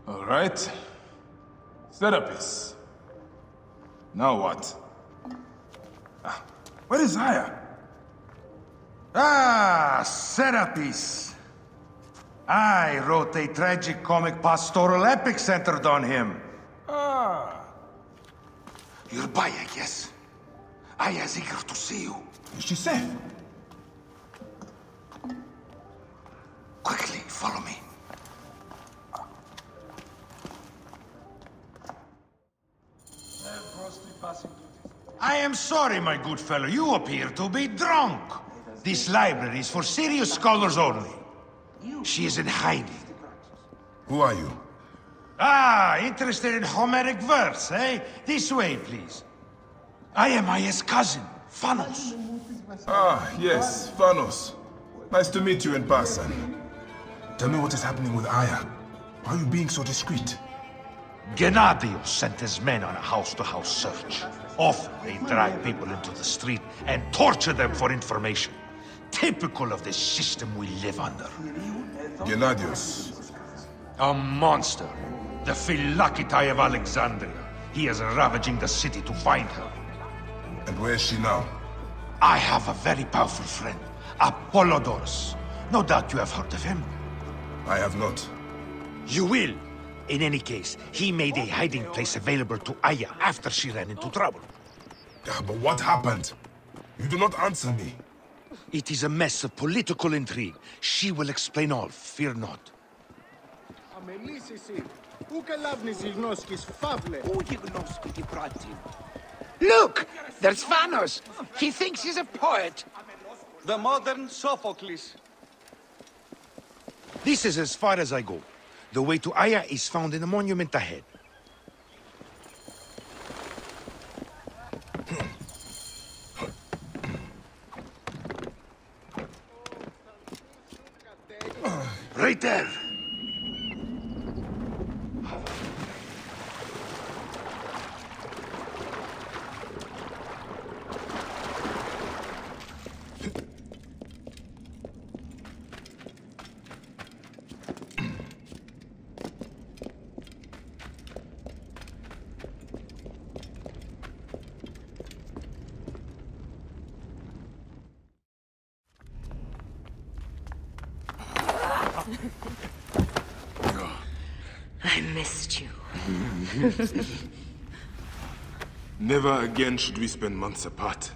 All right. Serapis. Now what? Where is Aya? Ah, Serapis. I wrote a tragic comic pastoral epic centered on him. Ah. You're by, I guess. Aya's eager to see you. Is she safe? Quickly, follow me. I am sorry, my good fellow. You appear to be drunk. This library is for serious scholars only. She is in hiding. Who are you? Ah, interested in Homeric verse, eh? This way, please. I am Aya's cousin, Phanos. Ah, yes, Phanos. Nice to meet you in person. Tell me what is happening with Aya. Why are you being so discreet? Gennadios sent his men on a house-to-house search. Often they drag people into the street and torture them for information. Typical of the system we live under. Gennadios. A monster. The Philokitai of Alexandria. He is ravaging the city to find her. And where is she now? I have a very powerful friend, Apollodorus. No doubt you have heard of him. I have not. You will. In any case, he made a hiding place available to Aya after she ran into trouble. But what happened? You do not answer me. It is a mess of political intrigue. She will explain all, fear not. Look! There's Phanos! He thinks he's a poet! The modern Sophocles. This is as far as I go. The way to Aya is found in the monument ahead. Right there! I missed you. Never again should we spend months apart.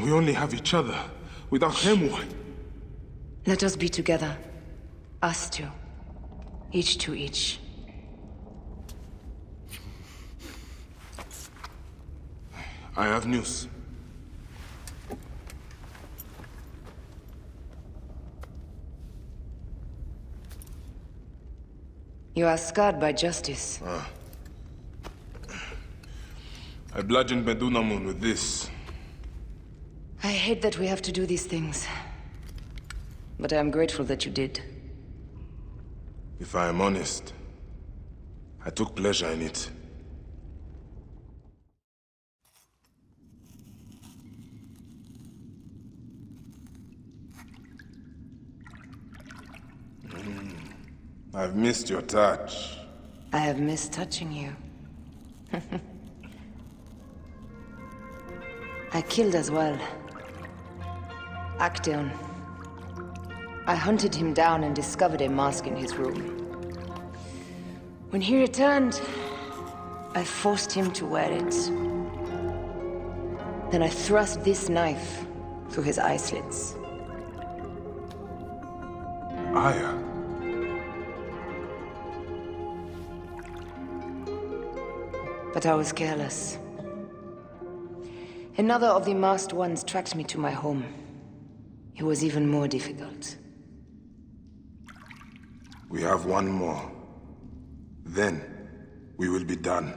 We only have each other. Without him, what? Let us be together. Us two. Each to each. I have news. You are scarred by justice. I bludgeoned Medunamun with this. I hate that we have to do these things. But I am grateful that you did. If I am honest, I took pleasure in it. I've missed your touch. I have missed touching you. I killed as well. Actaeon. I hunted him down and discovered a mask in his room. When he returned, I forced him to wear it. Then I thrust this knife through his eye slits. Aya. But I was careless. Another of the masked ones tracked me to my home. It was even more difficult. We have one more. Then, we will be done.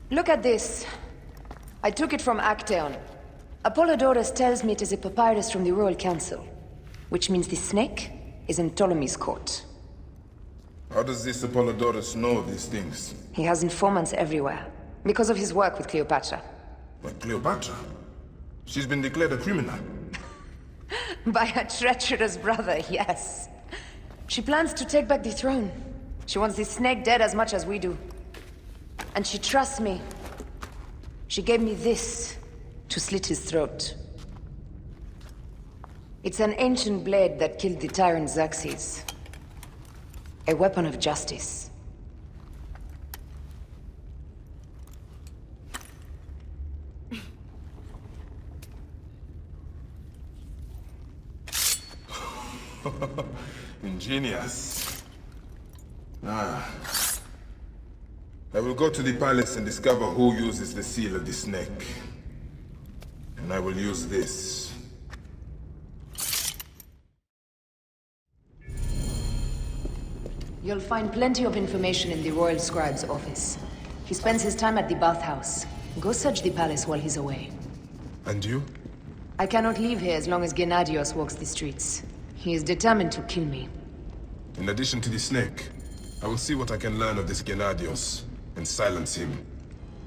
Look at this. I took it from Actaeon. Apollodorus tells me it is a papyrus from the Royal Council, which means the snake is in Ptolemy's court. How does this Apollodorus know these things? He has informants everywhere, because of his work with Cleopatra. But Cleopatra? She's been declared a criminal. By her treacherous brother, yes. She plans to take back the throne. She wants this snake dead as much as we do. And she trusts me. She gave me this to slit his throat. It's an ancient blade that killed the tyrant Xerxes. A weapon of justice. Ingenious. I will go to the palace and discover who uses the seal of the snake. And I will use this. You'll find plenty of information in the Royal Scribe's office. He spends his time at the bathhouse. Go search the palace while he's away. And you? I cannot leave here as long as Gennadios walks the streets. He is determined to kill me. In addition to the snake, I will see what I can learn of this Gennadios and silence him.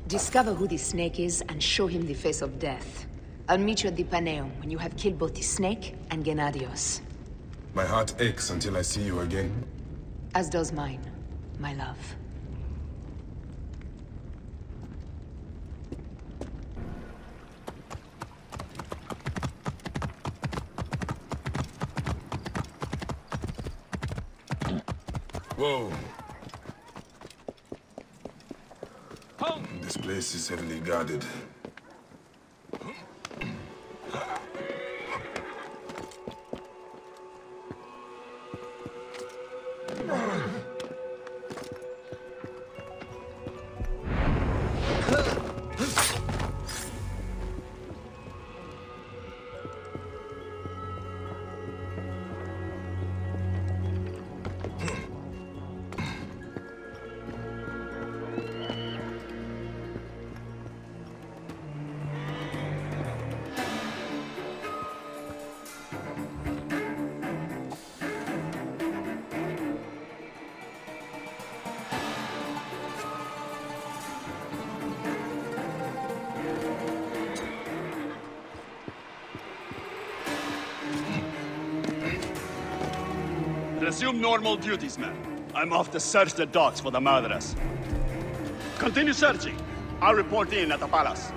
Discover who the snake is and show him the face of death. I'll meet you at the Paneum when you have killed both the snake and Gennadios. My heart aches until I see you again. As does mine, my love. Whoa. This place is heavily guarded. Resume normal duties, man. I'm off to search the docks for the murderers. Continue searching. I'll report in at the palace.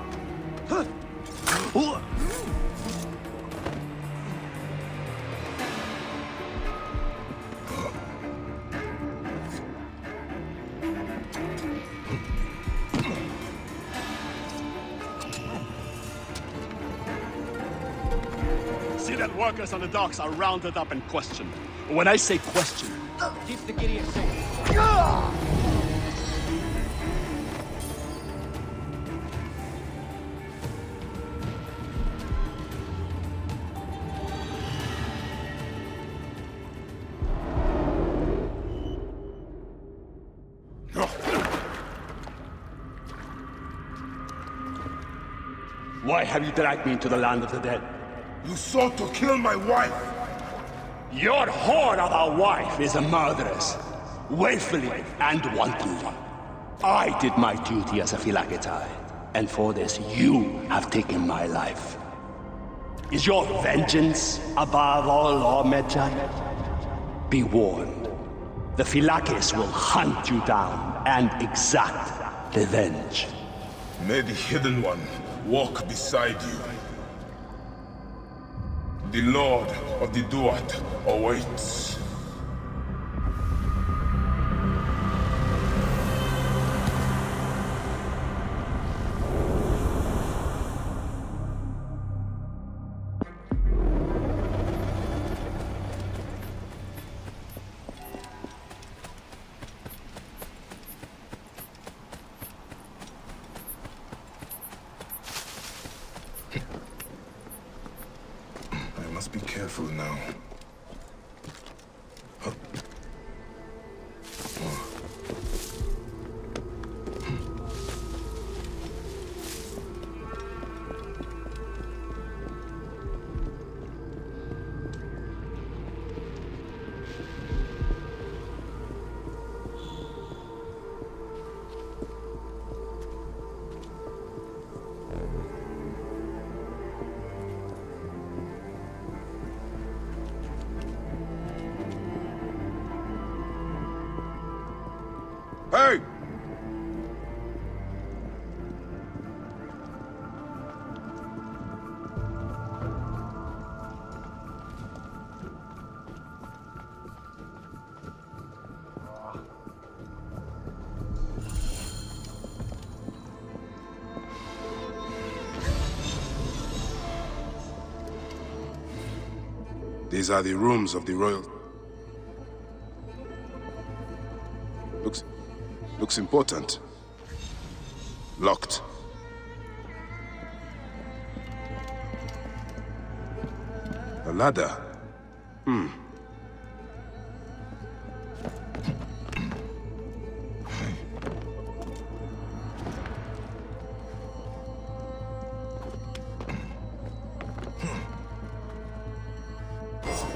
See that workers on the docks are rounded up and questioned. When I say question, Keep the Gideon safe. why have you dragged me into the land of the dead? You sought to kill my wife! Your whore of a wife is a murderess, willfully and wantonly. I did my duty as a Phylakitai, and for this you have taken my life. Is your vengeance above all law, Medjay? Be warned. The Phylakis will hunt you down and exact revenge. May the Hidden One walk beside you. The Lord of the Duat awaits. Be careful now. Hey! These are the rooms of the royal... Looks important. Locked. A ladder.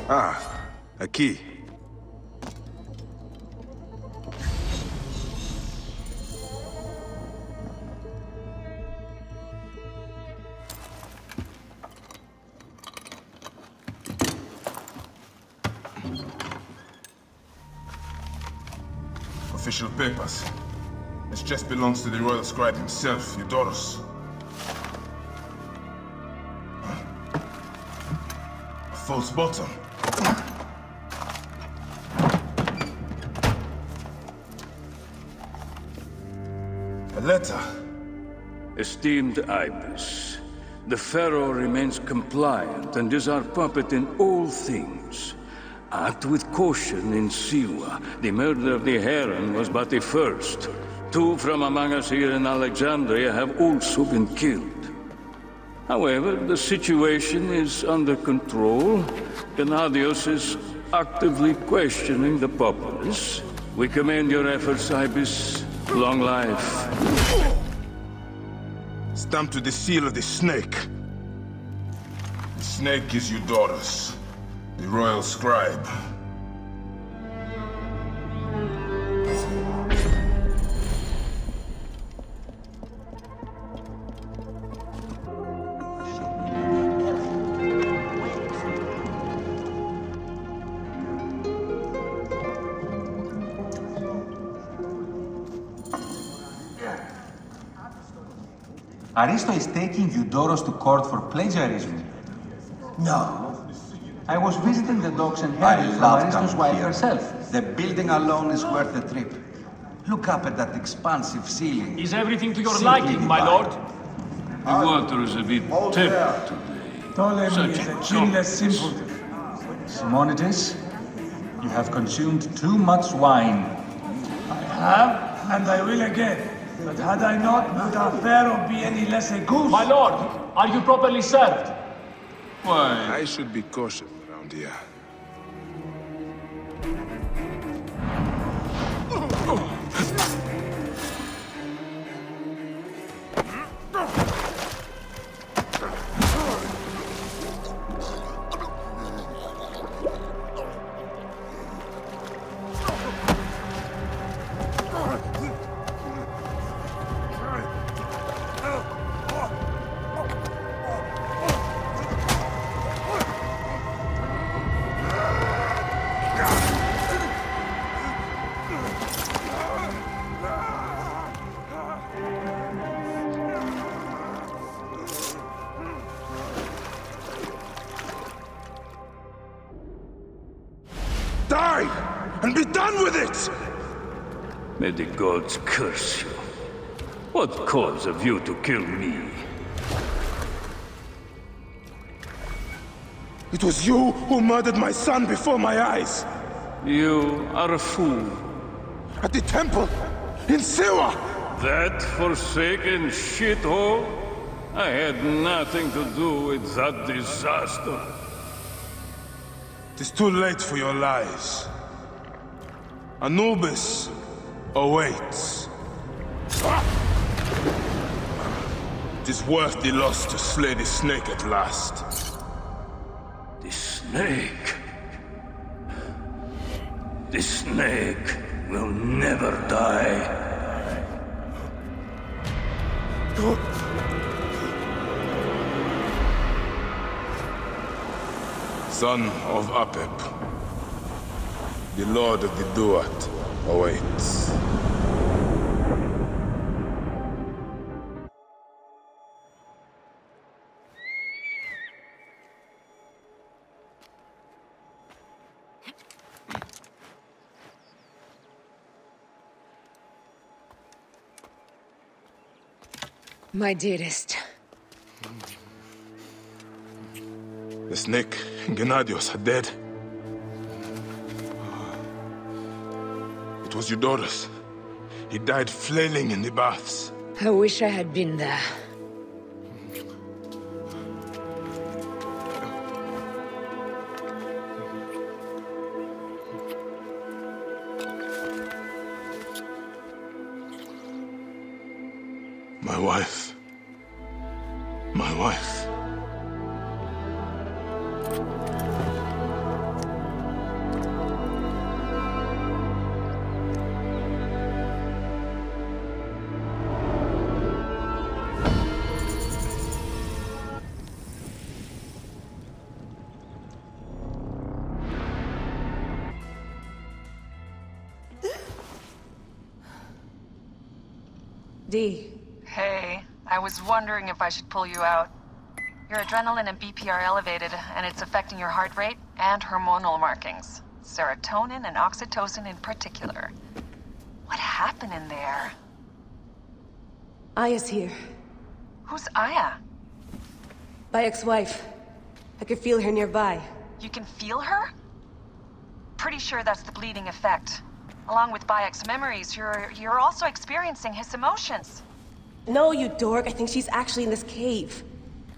Ah, a key. Official papers. This chest belongs to the royal scribe himself, Eudoros. A false bottom. A letter. Esteemed Ibis, the Pharaoh remains compliant and is our puppet in all things. Act with caution in Siwa. The murder of the Heron was but the first. 2 from among us here in Alexandria have also been killed. However, the situation is under control. Gennadios is actively questioning the populace. We commend your efforts, Ibis. Long life. Stamped with the seal of the snake. The snake is Eudoros, the royal scribe. Aristo is taking Eudoros to court for plagiarism. No. I was visiting the docks and I heard it from love Aristo's coming wife here. herself. The building alone is worth the trip. Look up at that expansive ceiling. Is everything to your Simply liking, my divine. lord? The water is a bit tepid today. Ptolemy is Such a a chinless simpleton. Simonides, you have consumed too much wine. I have, and I will again. But had I not, would our pharaoh be any less a goose? My lord, are you properly served? Why? I should be cautious around here. Die! And be done with it! May the gods curse you. What cause have you to kill me? It was you who murdered my son before my eyes! You are a fool. At the temple! In Siwa! That forsaken shithole? I had nothing to do with that disaster. It is too late for your lies. Anubis awaits. It is worth the loss to slay the snake at last. The snake? The snake will never die. Son of Apep, the Lord of the Duat awaits. My dearest. The snake, Gennadios, are dead. It was Eudoros. He died flailing in the baths. I wish I had been there. My wife. My wife. Dee. Hey, I was wondering if I should pull you out. Your adrenaline and BP are elevated, and it's affecting your heart rate and hormonal markings. Serotonin and oxytocin in particular. What happened in there? Aya's here. Who's Aya? My ex-wife. I could feel her nearby. You can feel her? Pretty sure that's the bleeding effect. Along with Bayek's memories, you're also experiencing his emotions. No, you dork. I think she's actually in this cave.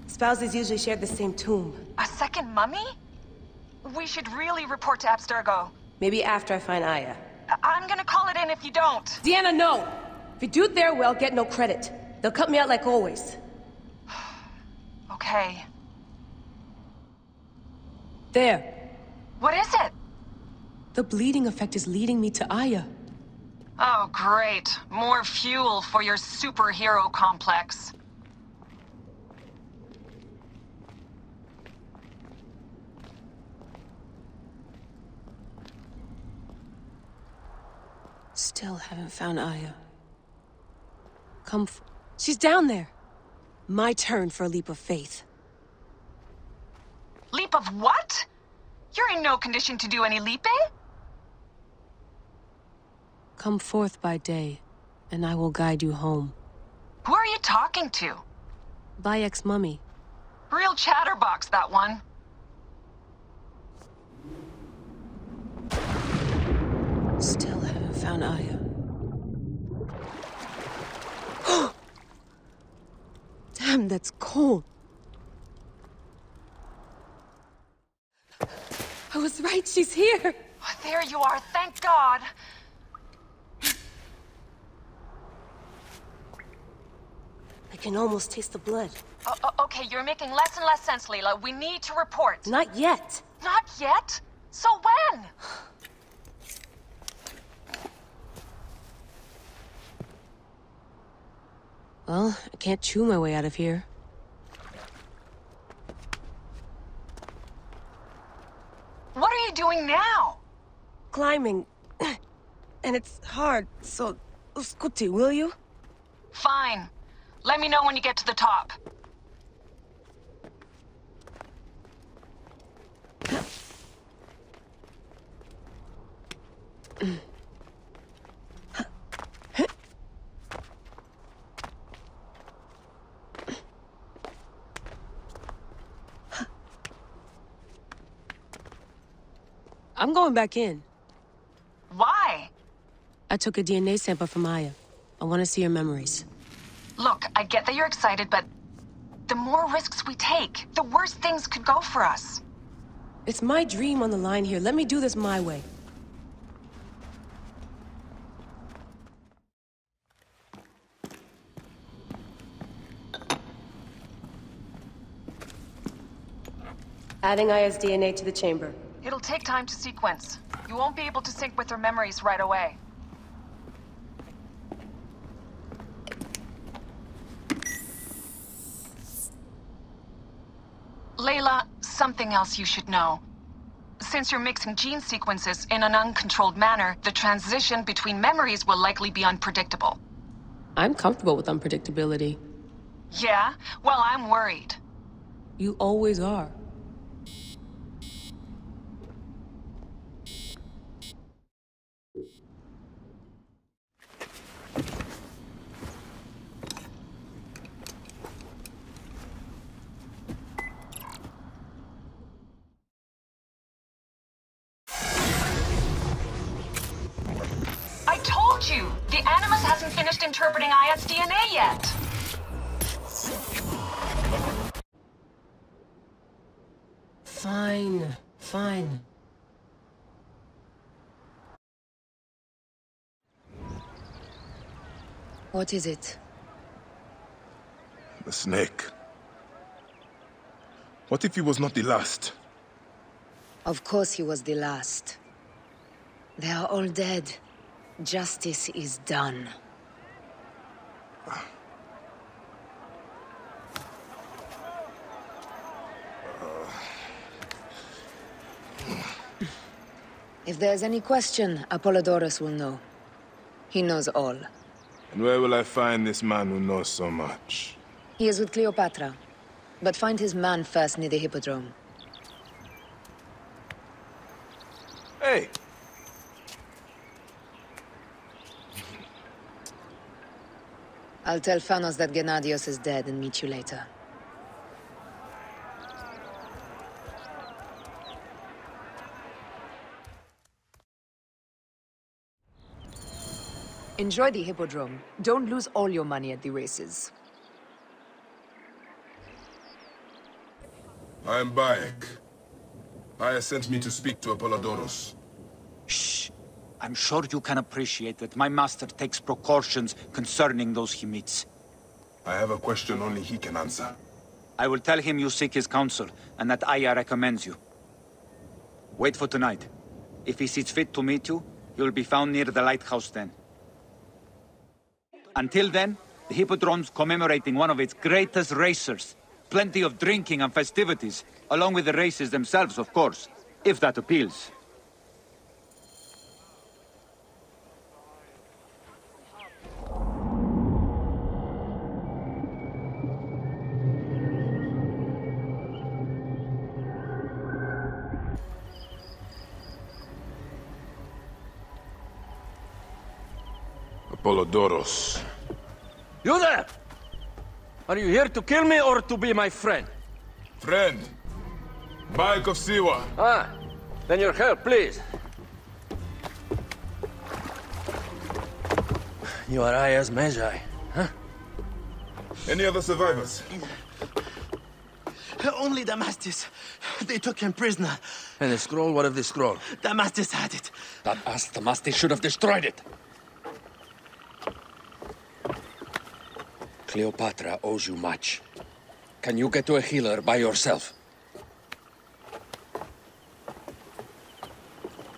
Spouses usually share the same tomb. A second mummy? We should really report to Abstergo. Maybe after I find Aya. I'm gonna call it in if you don't. Deanna, no! If you do it their way, I'll get no credit. They'll cut me out like always. Okay. There. What is it? The bleeding effect is leading me to Aya. Oh, great. More fuel for your superhero complex. Still haven't found Aya. She's down there. My turn for a leap of faith. Leap of what? You're in no condition to do any leaping? Come forth by day, and I will guide you home. Who are you talking to? Bayek's mummy. Real chatterbox, that one. Still haven't found Aya. Damn, that's cold. I was right, she's here. Oh, there you are, thank God. I can almost taste the blood. Okay, you're making less and less sense, Leila. We need to report. Not yet. Not yet? So when? Well, I can't chew my way out of here. What are you doing now? Climbing. And it's hard, so... Scuti, will you? Fine. Let me know when you get to the top. I'm going back in. Why? I took a DNA sample from Aya. I want to see her memories. Look, I get that you're excited, but the more risks we take, the worse things could go for us. It's my dream on the line here. Let me do this my way. Adding Aya's DNA to the chamber. It'll take time to sequence. You won't be able to sync with her memories right away. Layla, something else you should know. Since you're mixing gene sequences in an uncontrolled manner, the transition between memories will likely be unpredictable. I'm comfortable with unpredictability. Yeah? Well, I'm worried. You always are. hasn't finished interpreting Aya's DNA yet. Fine, fine. What is it? The snake. What if he was not the last? Of course he was the last. They are all dead. Justice is done. If there's any question, Apollodorus will know. He knows all. And where will I find this man who knows so much? He is with Cleopatra. But find his man first near the Hippodrome. Hey! I'll tell Phanos that Gennadios is dead and meet you later. Enjoy the Hippodrome. Don't lose all your money at the races. I am Bayek. Aya sent me to speak to Apollodorus. Shh. I'm sure you can appreciate that my master takes precautions concerning those he meets. I have a question only he can answer. I will tell him you seek his counsel, and that Aya recommends you. Wait for tonight. If he sees fit to meet you, he will be found near the lighthouse then. Until then, the Hippodrome's commemorating one of its greatest racers. Plenty of drinking and festivities, along with the races themselves, of course, if that appeals. Apollodorus. You there! Are you here to kill me or to be my friend? Friend. Bayek of Siwa. Ah, then your help, please. You are Aya's Magi, huh? Any other survivors? Only Damastis. They took him prisoner. And the scroll? What of the scroll? Damastis had it. That ass Damastis should have destroyed it. Cleopatra owes you much. Can you get to a healer by yourself?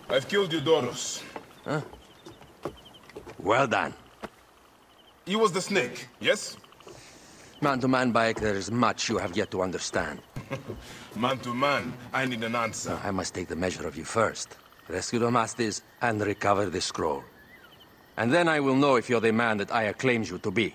I've killed Eudorus. Huh? Well done. He was the snake, yes? Man to man, Bayek, there is much you have yet to understand. Man to man, I need an answer. I must take the measure of you first. Rescue Damastis and recover the scroll. And then I will know if you're the man that Aya claims you to be.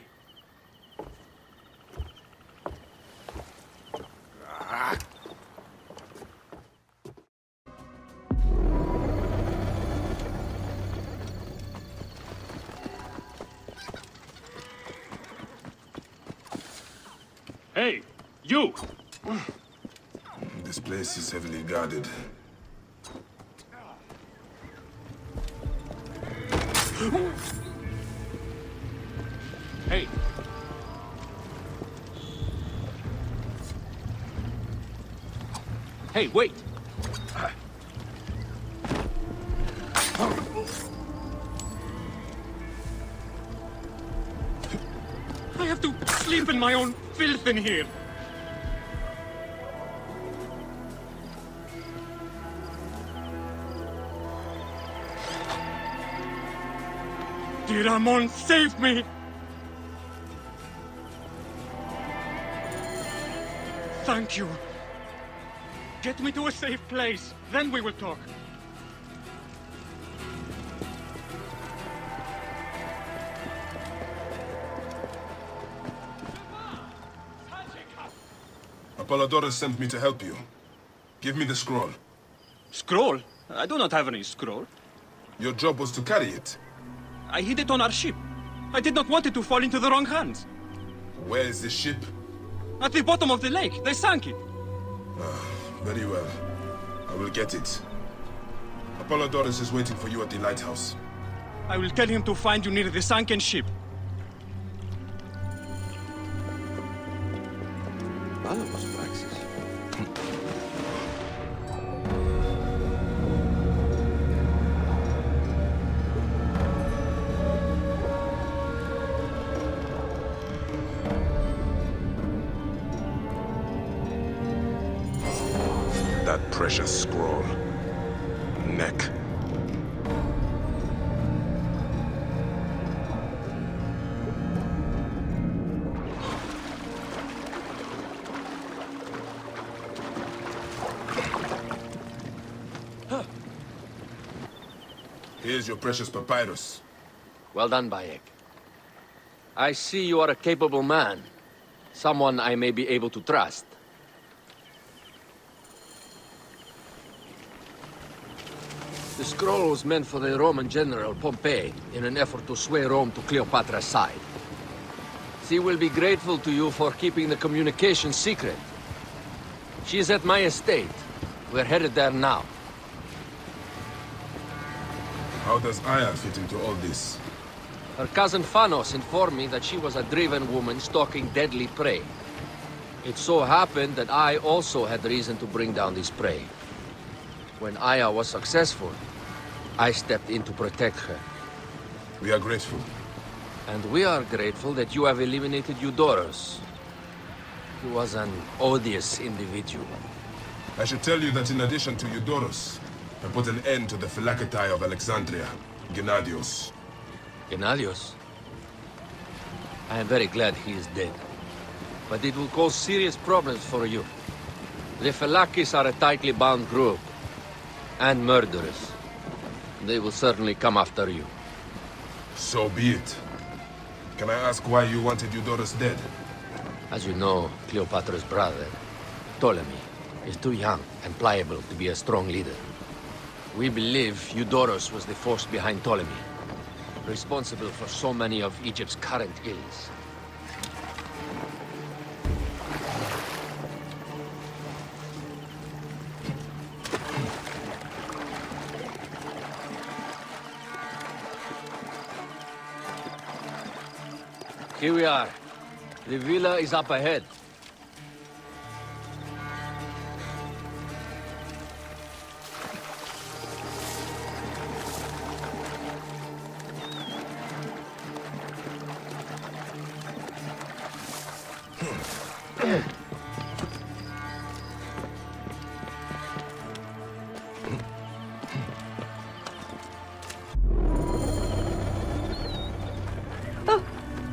Hey, you! This place is heavily guarded. Hey! Hey, wait! I have to sleep in my own filth in here! Dear Amon, save me! Thank you. Get me to a safe place, then we will talk. Apollodorus sent me to help you. Give me the scroll. Scroll? I do not have any scroll. Your job was to carry it. I hid it on our ship. I did not want it to fall into the wrong hands. Where is the ship? At the bottom of the lake. They sank it. Very well. I will get it. Apollodorus is waiting for you at the lighthouse. I will tell him to find you near the sunken ship. Vamos, Praxis. That precious scroll. Neck. Here's your precious papyrus. Well done, Bayek. I see you are a capable man. Someone I may be able to trust. The scroll was meant for the Roman general Pompey in an effort to sway Rome to Cleopatra's side. She will be grateful to you for keeping the communication secret. She is at my estate. We're headed there now. How does Aya fit into all this? Her cousin Phanos informed me that she was a driven woman stalking deadly prey. It so happened that I also had reason to bring down this prey. When Aya was successful, I stepped in to protect her. We are grateful. And we are grateful that you have eliminated Eudorus. He was an odious individual. I should tell you that in addition to Eudorus, I put an end to the Phylacetae of Alexandria, Gennadios. Gennadios? I am very glad he is dead. But it will cause serious problems for you. The Phylakis are a tightly bound group. And murderers. They will certainly come after you. So be it. Can I ask why you wanted Eudorus dead? As you know, Cleopatra's brother, Ptolemy, is too young and pliable to be a strong leader. We believe Eudorus was the force behind Ptolemy, responsible for so many of Egypt's current ills. Here we are. The villa is up ahead.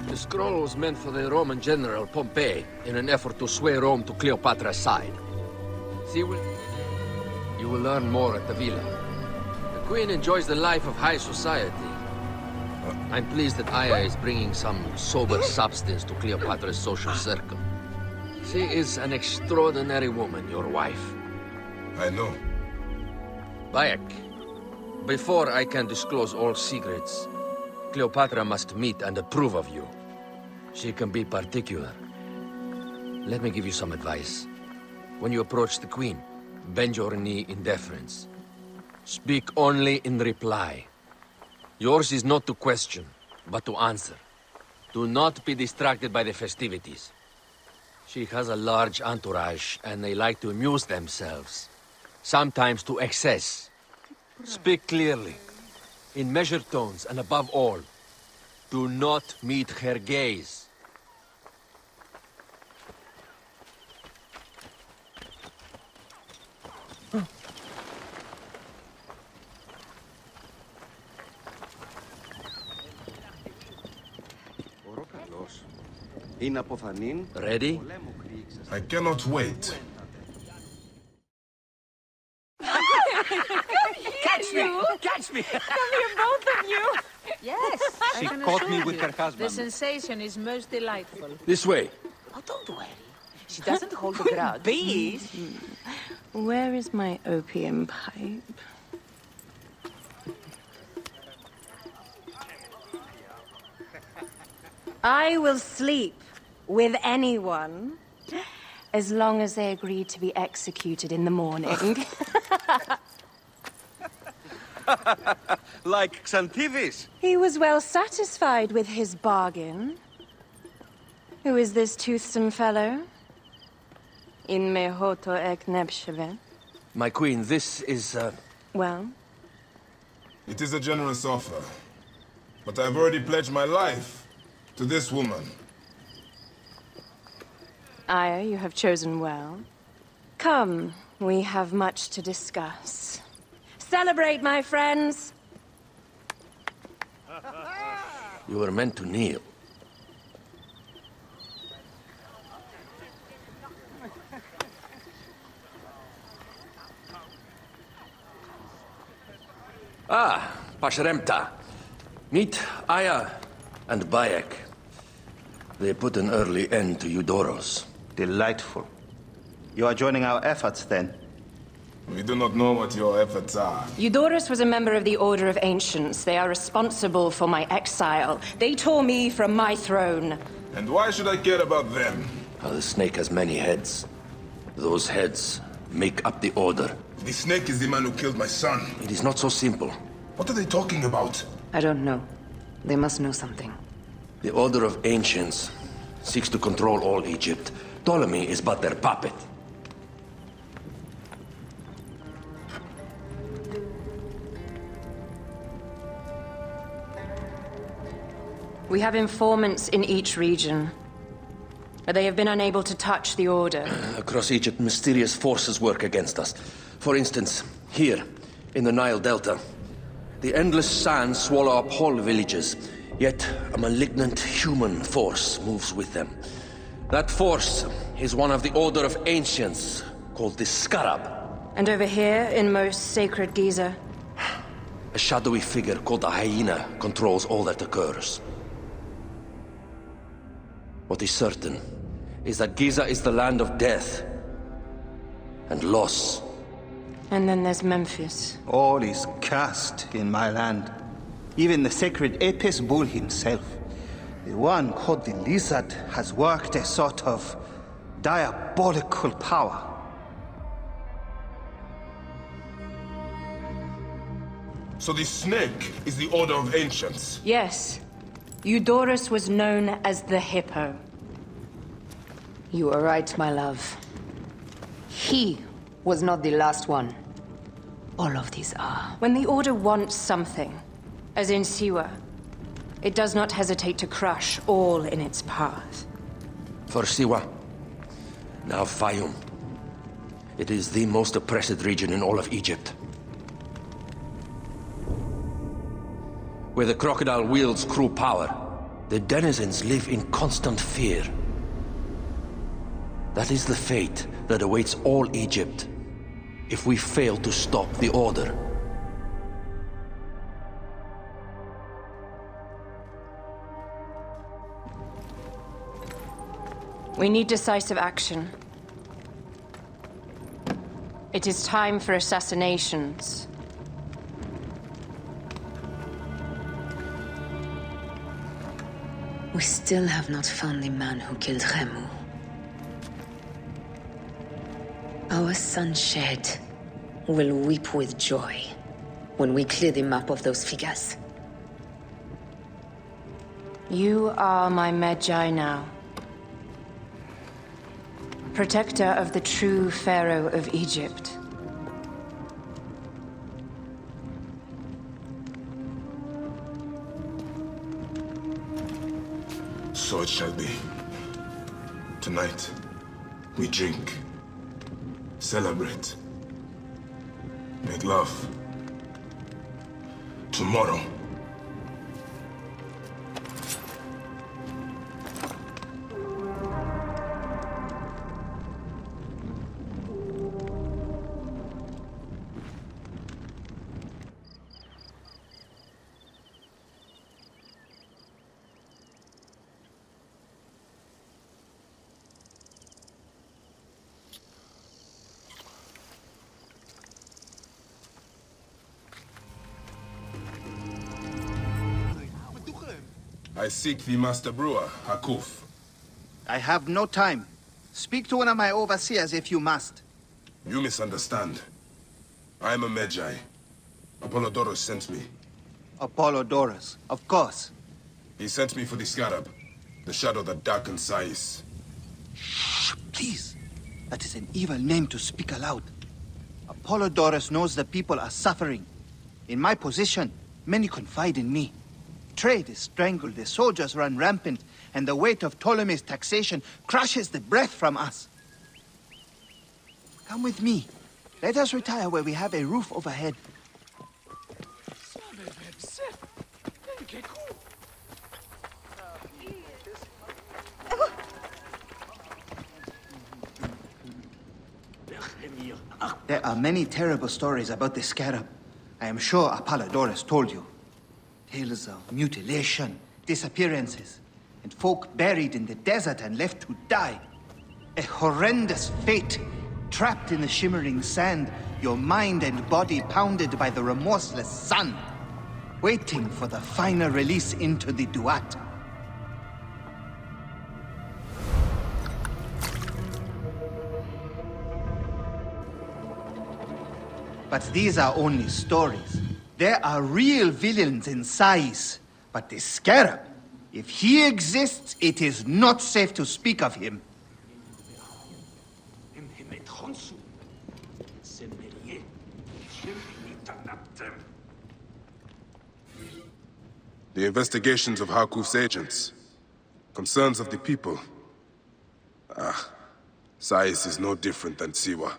The scroll was meant for the Roman general Pompey in an effort to sway Rome to Cleopatra's side. You will learn more at the villa. The Queen enjoys the life of high society. I'm pleased that Aya is bringing some sober substance to Cleopatra's social circle. She is an extraordinary woman, your wife. I know. Bayek, before I can disclose all secrets, Cleopatra must meet and approve of you. She can be particular. Let me give you some advice. When you approach the Queen, bend your knee in deference. Speak only in reply. Yours is not to question, but to answer. Do not be distracted by the festivities. She has a large entourage, and they like to amuse themselves. Sometimes to excess. Speak clearly, in measured tones, and above all, do not meet her gaze. Ready? I cannot wait. Catch me! Catch me! Come here, both of you! Yes, She I can caught assure me with you, her husband. The sensation is most delightful. This way. Oh, don't worry. She doesn't hold a grudge. Bees? Where is my opium pipe? I will sleep with anyone, as long as they agree to be executed in the morning. Like Xantivis. He was well satisfied with his bargain. Who is this toothsome fellow? In mehoto ek nebsheve. My queen, this is, Well? It is a generous offer. But I've already pledged my life to this woman. Aya, you have chosen well. Come, we have much to discuss. Celebrate, my friends! You were meant to kneel. Ah, Pashremta. Meet Aya and Bayek. They put an early end to Eudoros. Delightful. You are joining our efforts, then? We do not know what your efforts are. Eudoros was a member of the Order of Ancients. They are responsible for my exile. They tore me from my throne. And why should I care about them? The snake has many heads. Those heads make up the Order. The snake is the man who killed my son. It is not so simple. What are they talking about? I don't know. They must know something. The Order of Ancients seeks to control all Egypt. Ptolemy is but their puppet. We have informants in each region. They have been unable to touch the Order. Across Egypt, mysterious forces work against us. For instance, here, in the Nile Delta, the endless sands swallow up whole villages, yet a malignant human force moves with them. That force is one of the Order of Ancients, called the Scarab. And over here, in most sacred Giza? A shadowy figure called a hyena controls all that occurs. What is certain is that Giza is the land of death and loss. And then there's Memphis. All is cursed in my land. Even the sacred Apis bull himself. The one called the Lizard has worked a sort of diabolical power. So the snake is the Order of Ancients? Yes. Eudoros was known as the Hippo. You are right, my love. He was not the last one. All of these are. When the Order wants something, as in Siwa, it does not hesitate to crush all in its path. For Siwa, now Fayum. It is the most oppressed region in all of Egypt. Where the crocodile wields cruel power, the denizens live in constant fear. That is the fate that awaits all Egypt if we fail to stop the Order. We need decisive action. It is time for assassinations. We still have not found the man who killed Remu. Our son Shed will weep with joy when we clear the map of those figures. You are my Medjay now. Protector of the true Pharaoh of Egypt. So it shall be. Tonight, we drink, celebrate, make love. Tomorrow, I seek the Master Brewer, Hakuf. I have no time. Speak to one of my overseers if you must. You misunderstand. I am a Medjay. Apollodorus sent me. Apollodorus, of course. He sent me for the scarab. The shadow that darkens Sais. Shh, please. That is an evil name to speak aloud. Apollodorus knows the people are suffering. In my position, many confide in me. Trade is strangled, the soldiers run rampant, and the weight of Ptolemy's taxation crushes the breath from us. Come with me. Let us retire where we have a roof overhead. There are many terrible stories about the scarab. I am sure Apollodorus told you. Tales of mutilation, disappearances, and folk buried in the desert and left to die. A horrendous fate, trapped in the shimmering sand, your mind and body pounded by the remorseless sun, waiting for the final release into the Duat. But these are only stories. There are real villains in Sais. But the Scarab, if he exists, it is not safe to speak of him. The investigations of Harkuf's agents. Concerns of the people. Sais is no different than Siwa.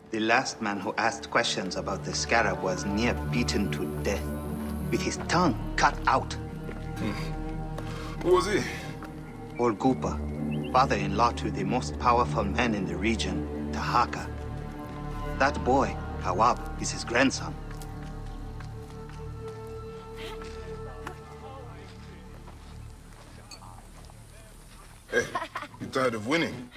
The last man who asked questions about the Scarab was near beaten to death, with his tongue cut out. Who was he? Olgupa, father-in-law to the most powerful man in the region, Tahaka. That boy, Kawab, is his grandson. Hey, you tired of winning?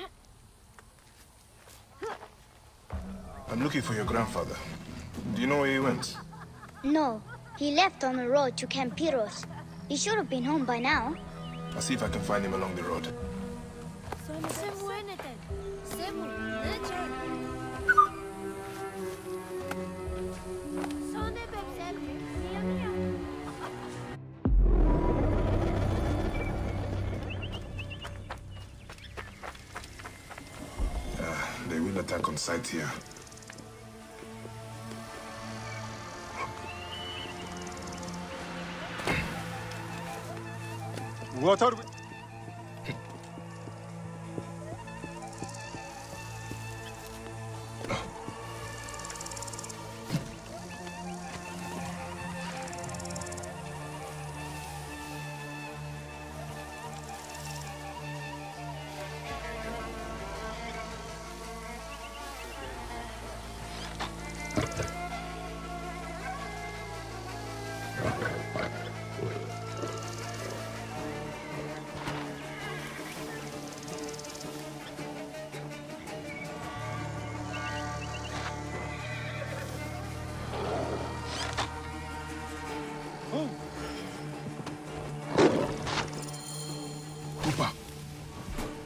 I'm looking for your grandfather. Do you know where he went? No, he left on the road to Campiros. He should have been home by now. I'll see if I can find him along the road. They will attack on sight here. What are we...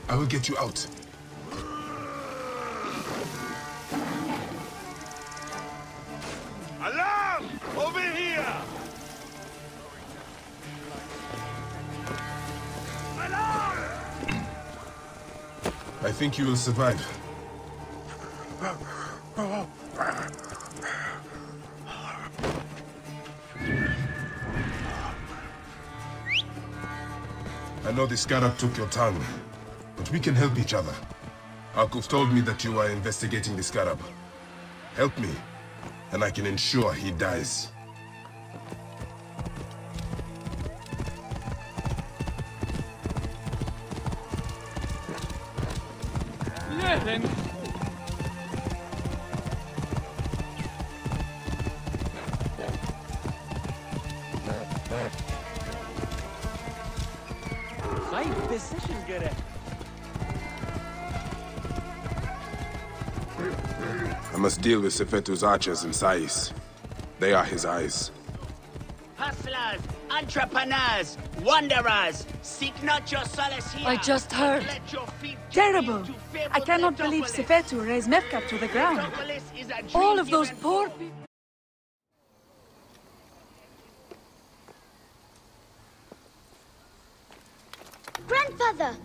I will get you out. Alarm! Over here! Alarm! I think you will survive. I know the Scarab took your tongue, but we can help each other. Arkuf told me that you are investigating the Scarab. Help me, and I can ensure he dies. I must deal with Sefetu's archers and Sais. They are his eyes. Hustlers, entrepreneurs, wanderers, seek not your solace here. I just heard. Let your feet Terrible. to I cannot believe Sefetu raised Mefkat to the ground. All of those poor people. Grandfather!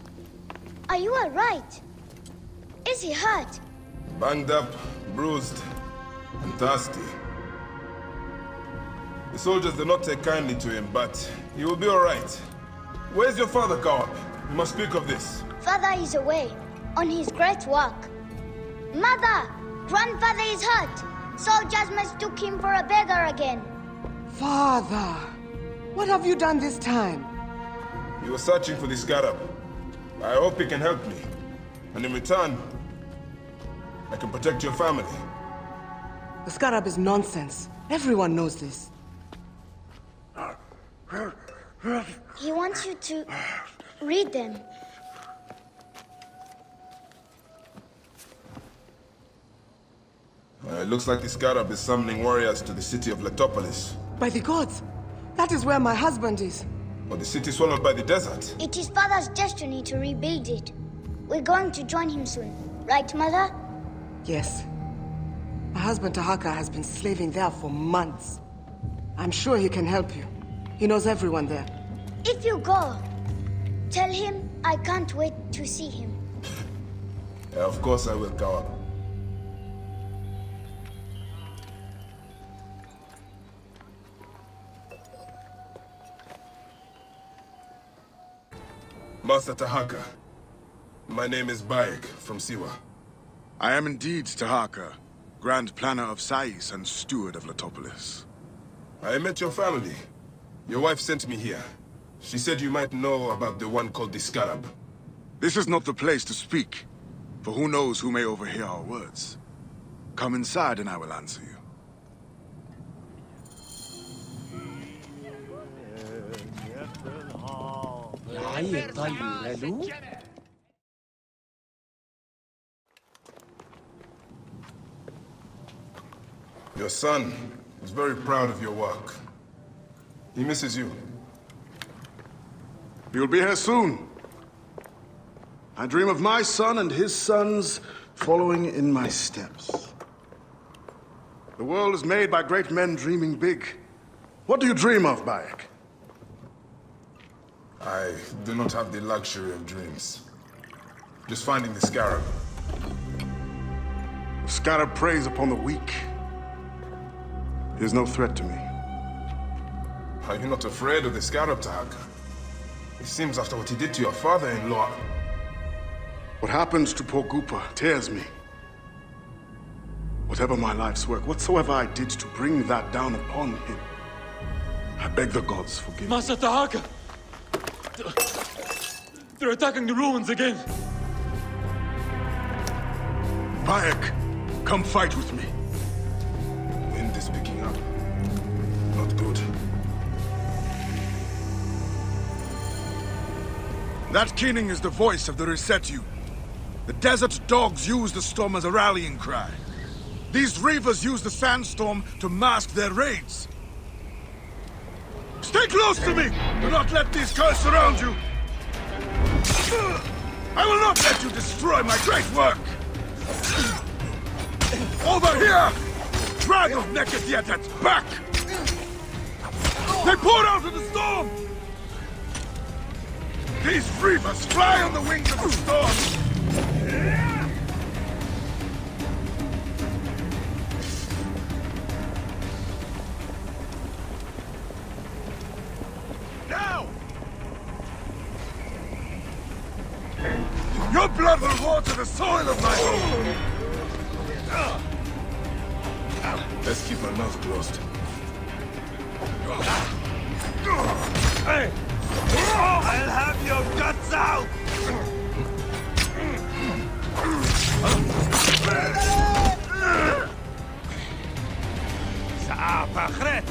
Are you alright? Is he hurt? Banged up, bruised, and thirsty. The soldiers do not take kindly to him, but he will be alright. Where's your father, Kawap? We must speak of this. Father is away, on his great work. Mother! Grandfather is hurt! Soldiers mistook him for a beggar again. Father! What have you done this time? He was searching for the scarab. I hope he can help me. And in return, I can protect your family. The scarab is nonsense. Everyone knows this. He wants you to read them. It looks like the scarab is summoning warriors to the city of Letopolis. By the gods! That is where my husband is. Or the city swallowed by the desert. It is Father's destiny to rebuild it. We're going to join him soon. Right, Mother? Yes. My husband Tahaka has been slaving there for months. I'm sure he can help you. He knows everyone there. If you go, tell him I can't wait to see him. Yeah, of course I will, Kawap. Master Tahaka, my name is Bayek from Siwa. I am indeed Tahaka, Grand Planner of Sais and Steward of Letopolis. I met your family. Your wife sent me here. She said you might know about the one called the Scarab. This is not the place to speak, for who knows who may overhear our words. Come inside and I will answer you. Your son is very proud of your work. He misses you. You'll be here soon. I dream of my son and his sons following in my steps. The world is made by great men dreaming big. What do you dream of, Bayek? I do not have the luxury of dreams. Just finding the scarab. The scarab preys upon the weak. He is no threat to me. Are you not afraid of the scarab, Tahaka? It seems after what he did to your father-in-law... What happens to poor Gupa tears me. Whatever my life's work, whatsoever I did to bring that down upon him, I beg the gods forgive me. Master Tahaka! They're attacking the ruins again! Bayek, come fight with me. Wind is picking up. Not good. That keening is the voice of the Resetu. The desert dogs use the storm as a rallying cry. These reavers use the sandstorm to mask their raids. Stay close to me! Do not let these curs surround you! I will not let you destroy my great work! Over here! Drag of naked Yetats back! They poured out of the storm! These reavers fly on the wings of the storm! Now! Your blood will water the soil of my home! Let's keep our mouth closed. Hey! I'll have your guts out! Sa'apachret,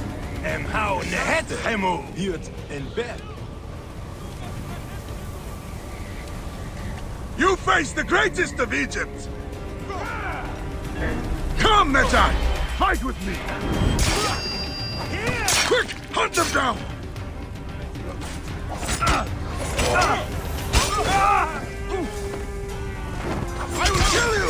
em hau nehet hemu. Yut en bed. You face the greatest of Egypt! Come, Medjay! Fight with me! Quick! Hunt them down! I will kill you!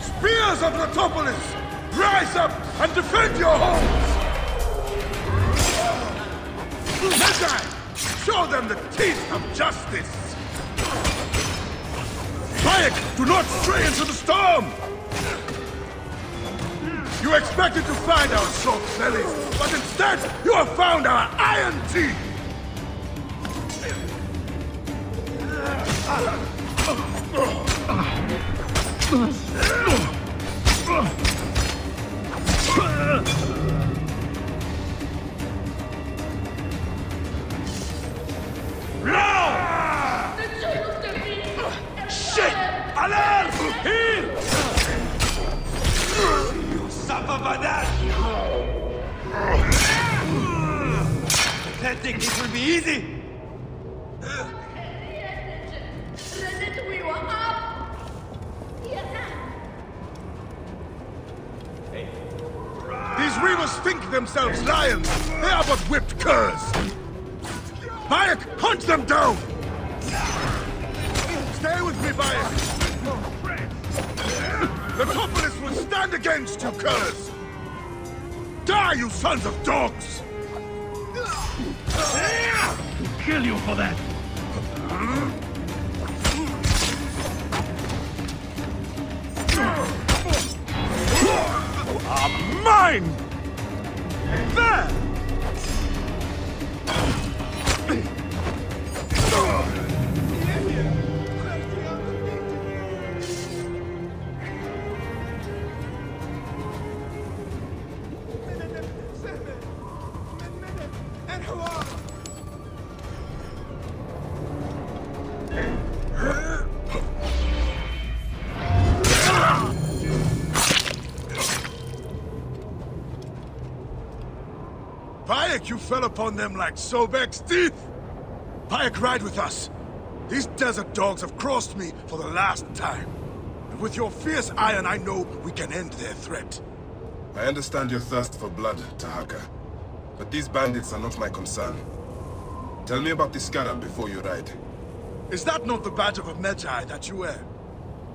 Spears of Letopolis! Rise up and defend your homes! Medjay, show them the teeth of justice! Bayek, do not stray into the storm! You expected to find our short bellies, but instead you have found our iron teeth! Shit! Alarm! Here! You suffer for that! Pathetic, this will be easy! These reavers think themselves lions! They are but whipped curs! Bayek, hunt them down! Stay with me, Bayek! Letopolis will stand against you, curs! Die, you sons of dogs! Kill you for that! Are mine! There! Bayek, you fell upon them like Sobek's teeth! Bayek, ride with us. These desert dogs have crossed me for the last time. And with your fierce iron, I know we can end their threat. I understand your thirst for blood, Tahaka. But these bandits are not my concern. Tell me about the scarab before you ride. Is that not the badge of a Medjay that you wear?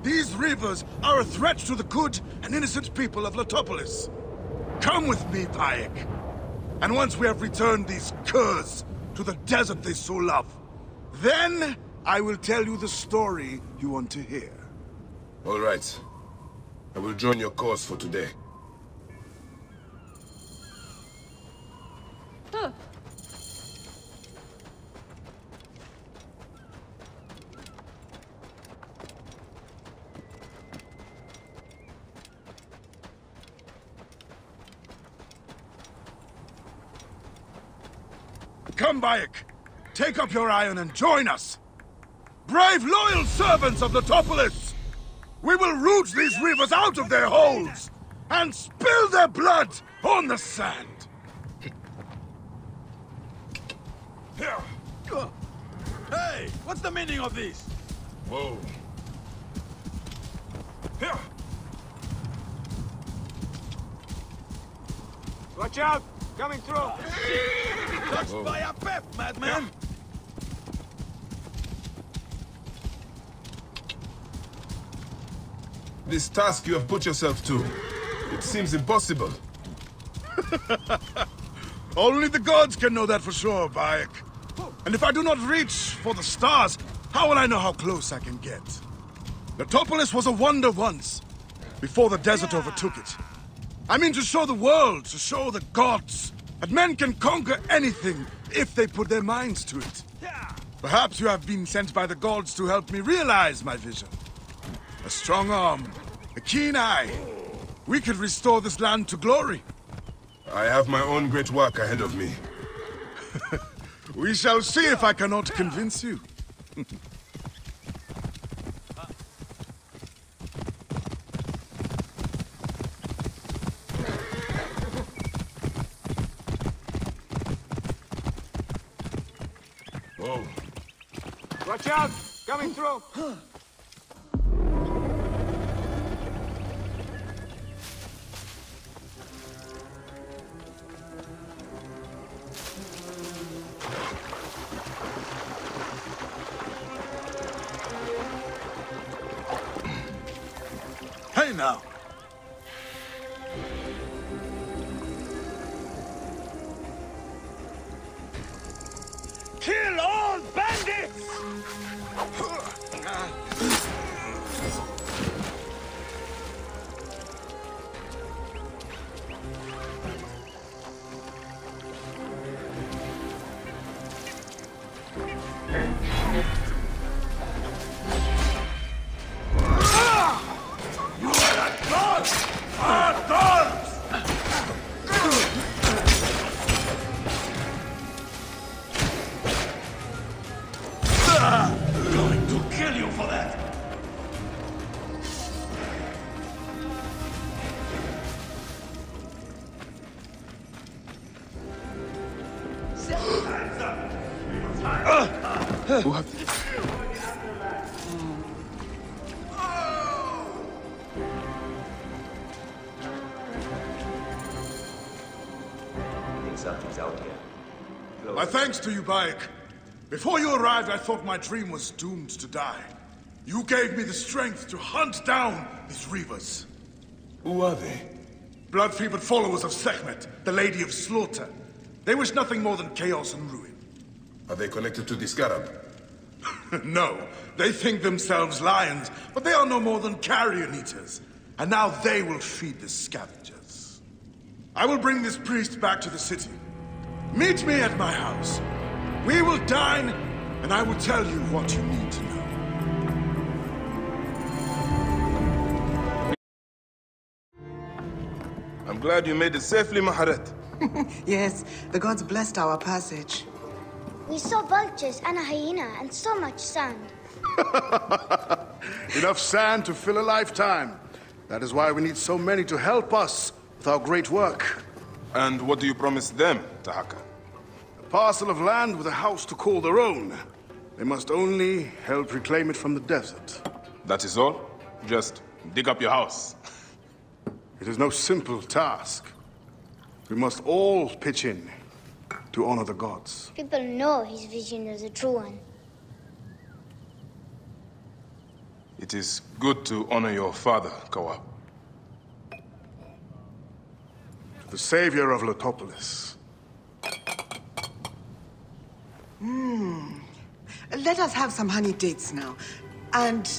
These reavers are a threat to the good and innocent people of Letopolis. Come with me, Bayek. And once we have returned these curs to the desert they so love, then I will tell you the story you want to hear. All right. I will join your cause for today. Huh. Come, Bayek. Take up your iron and join us. Brave, loyal servants of Letopolis! We will root these reavers out of their holes and spill their blood on the sand. Hey, what's the meaning of this? Whoa. Watch out! Coming through! Touched by a pep, madman! This task you have put yourself to, it seems impossible. Only the gods can know that for sure, Bayek. And if I do not reach for the stars, how will I know how close I can get? Letopolis was a wonder once, before the desert overtook it. I mean to show the world, to show the gods, that men can conquer anything if they put their minds to it. Perhaps you have been sent by the gods to help me realize my vision. A strong arm, a keen eye. We could restore this land to glory. I have my own great work ahead of me. We shall see if I cannot convince you. Oh. Watch out! Coming through! Hey now! Kill all bandits! Going to kill you for that! Something's out here. My thanks to you, Bayek. Before you arrived, I thought my dream was doomed to die. You gave me the strength to hunt down these Reavers. Who are they? Blood-fevered followers of Sekhmet, the Lady of Slaughter. They wish nothing more than chaos and ruin. Are they connected to the Scarab? No, they think themselves lions, but they are no more than carrion eaters. And now they will feed the scavengers. I will bring this priest back to the city. Meet me at my house. We will dine, and I will tell you what you need to know. I'm glad you made it safely, Maharet. Yes, the gods blessed our passage. We saw vultures and a hyena and so much sand. Enough sand to fill a lifetime. That is why we need so many to help us with our great work. And what do you promise them, Tahaka? A parcel of land with a house to call their own. They must only help reclaim it from the desert. That is all? Just dig up your house. It is no simple task. We must all pitch in to honor the gods. People know his vision is a true one. It is good to honor your father, Kawab. To the savior of Letopolis. Let us have some honey dates now. And...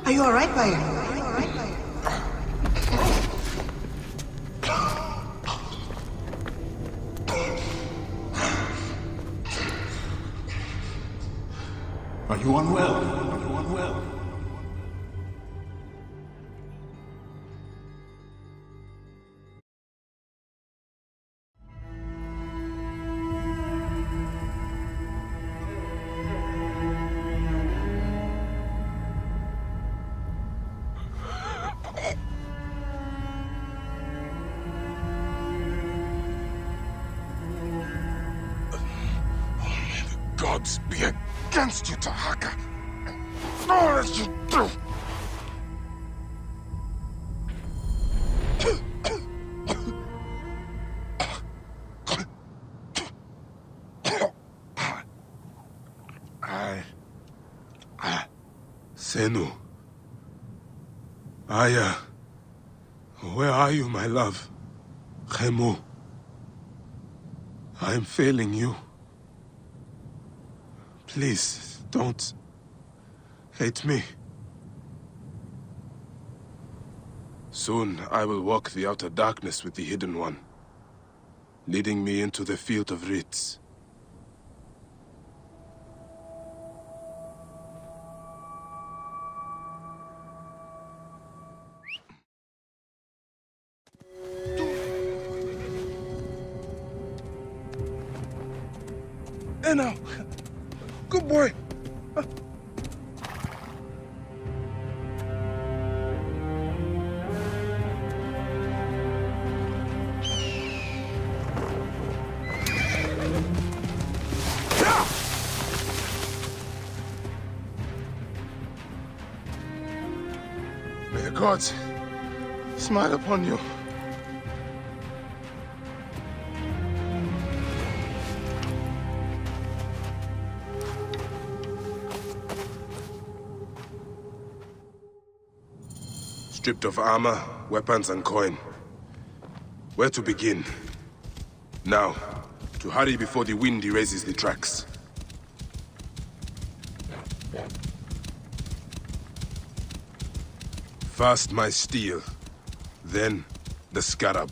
Are you all right, Bayek? Are you all right, Bayek? Are you unwell? Are you unwell? Gods be against you, Tahaka. All that you do. Senu. Aya. Where are you, my love? Khemu. I am failing you. Please, don't hate me. Soon, I will walk the outer darkness with the Hidden One, leading me into the field of Ritz. There now. Good boy. May the gods smile upon you. Stripped of armor, weapons, and coin. Where to begin? Now, to hurry before the wind erases the tracks. First my steel, then the scarab.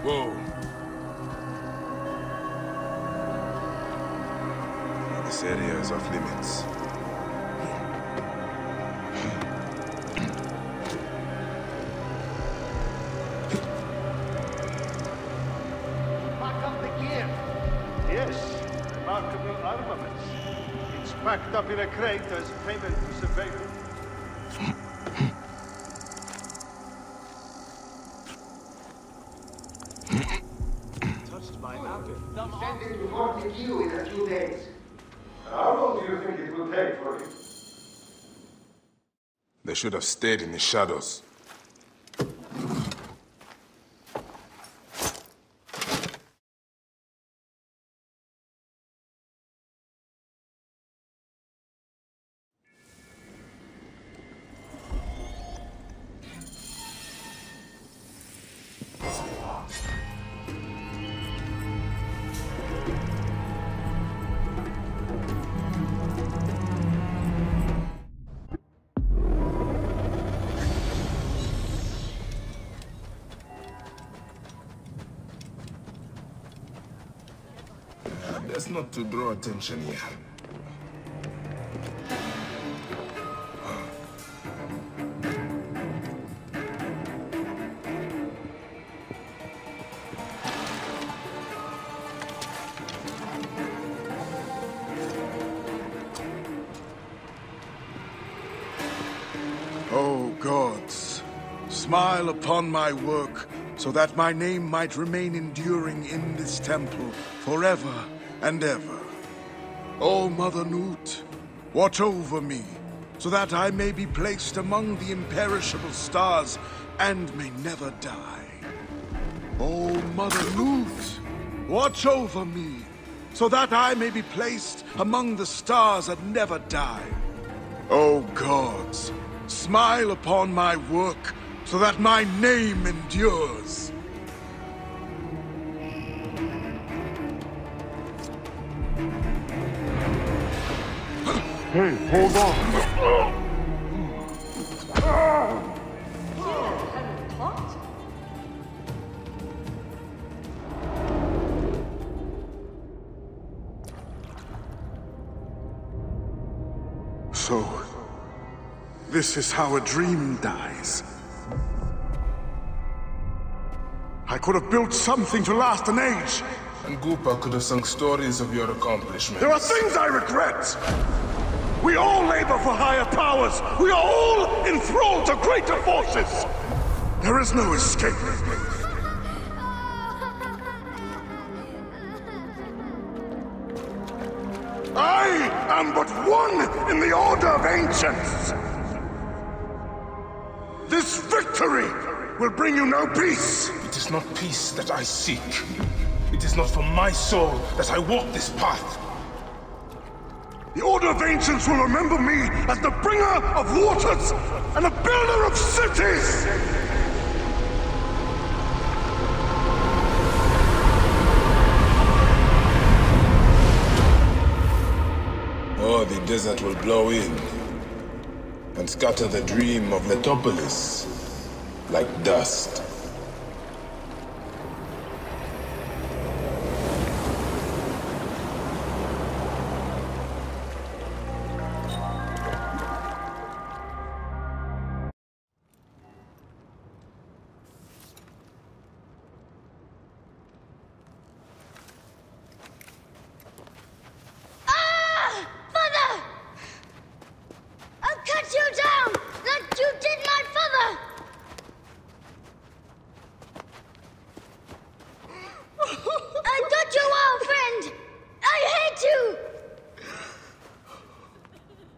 Whoa. This area is off limits. Pack up the gear. Yes, remarkable armaments. It's packed up in a crate as payment to surveillance. Sending to Fort Q in a few days. How long do you think it will take for him? They should have stayed in the shadows. Best not to draw attention here. O gods, smile upon my work, so that my name might remain enduring in this temple forever and ever. O Mother Newt, watch over me, so that I may be placed among the imperishable stars and may never die. O Mother Newt, watch over me, so that I may be placed among the stars and never die. O gods, smile upon my work, so that my name endures. Hey, hold on. So, this is how a dream dies. I could have built something to last an age. And Goopa could have sung stories of your accomplishments. There are things I regret. We all labor for higher powers. We are all enthralled to greater forces. There is no escape. I am but one in the Order of Ancients. This victory will bring you no peace. It is not peace that I seek. It is not for my soul that I walk this path. The Order of Ancients will remember me as the bringer of waters and the builder of cities! Oh, the desert will blow in. and scatter the dream of Letopolis like dust.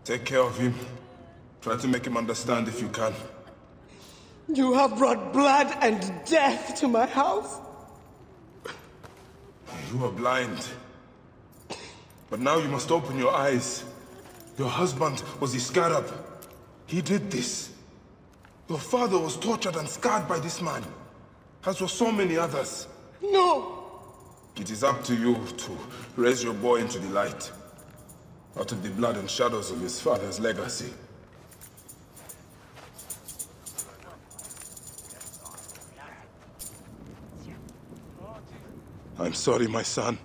Take care of him. Try to make him understand if you can. You have brought blood and death to my house. You were blind. But now you must open your eyes. Your husband was the scarab. He did this. Your father was tortured and scarred by this man, as were so many others. No! It is up to you to raise your boy into the light, out of the blood and shadows of his father's legacy. I'm sorry, my son.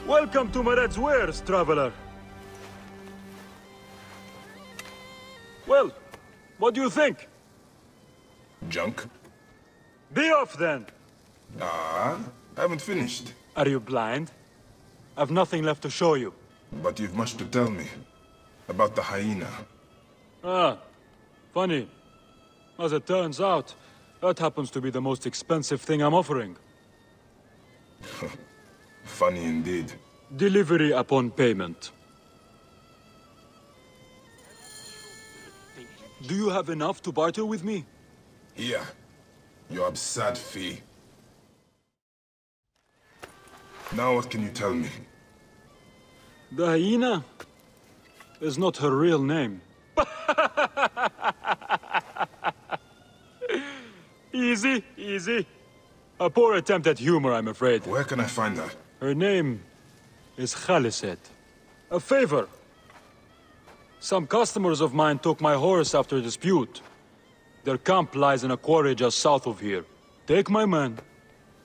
Welcome to Mered's wares, traveler. Well, what do you think? Junk? Be off, then! I haven't finished. Are you blind? I've nothing left to show you. But you've much to tell me. About the hyena. Ah, funny. As it turns out, that happens to be the most expensive thing I'm offering. Funny indeed. Delivery upon payment. Do you have enough to barter with me? Here. Your absurd fee. Now what can you tell me? The hyena is not her real name. Easy, easy. A poor attempt at humor, I'm afraid. Where can I find her? Her name is Khaliset. A favor. Some customers of mine took my horse after a dispute. Their camp lies in a quarry just south of here. Take my man,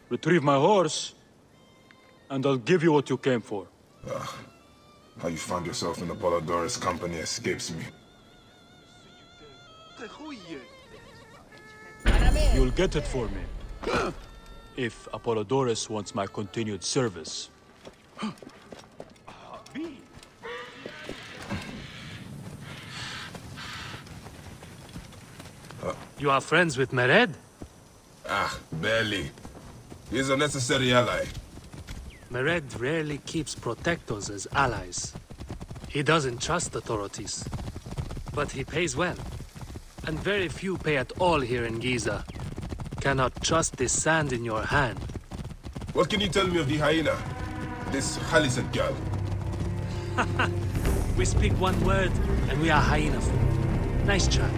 retrieve my horse, and I'll give you what you came for. How you found yourself in Apollodorus' company escapes me. You'll get it for me. If Apollodorus wants my continued service. You are friends with Mered? Barely. He's a necessary ally. Mered rarely keeps protectors as allies. He doesn't trust authorities. But he pays well. And very few pay at all here in Giza. Cannot trust this sand in your hand. What can you tell me of the hyena? This Khaliset girl. We speak one word, and we are hyena food. Nice try.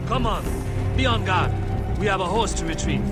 Come on, be on guard. We have a horse to retrieve.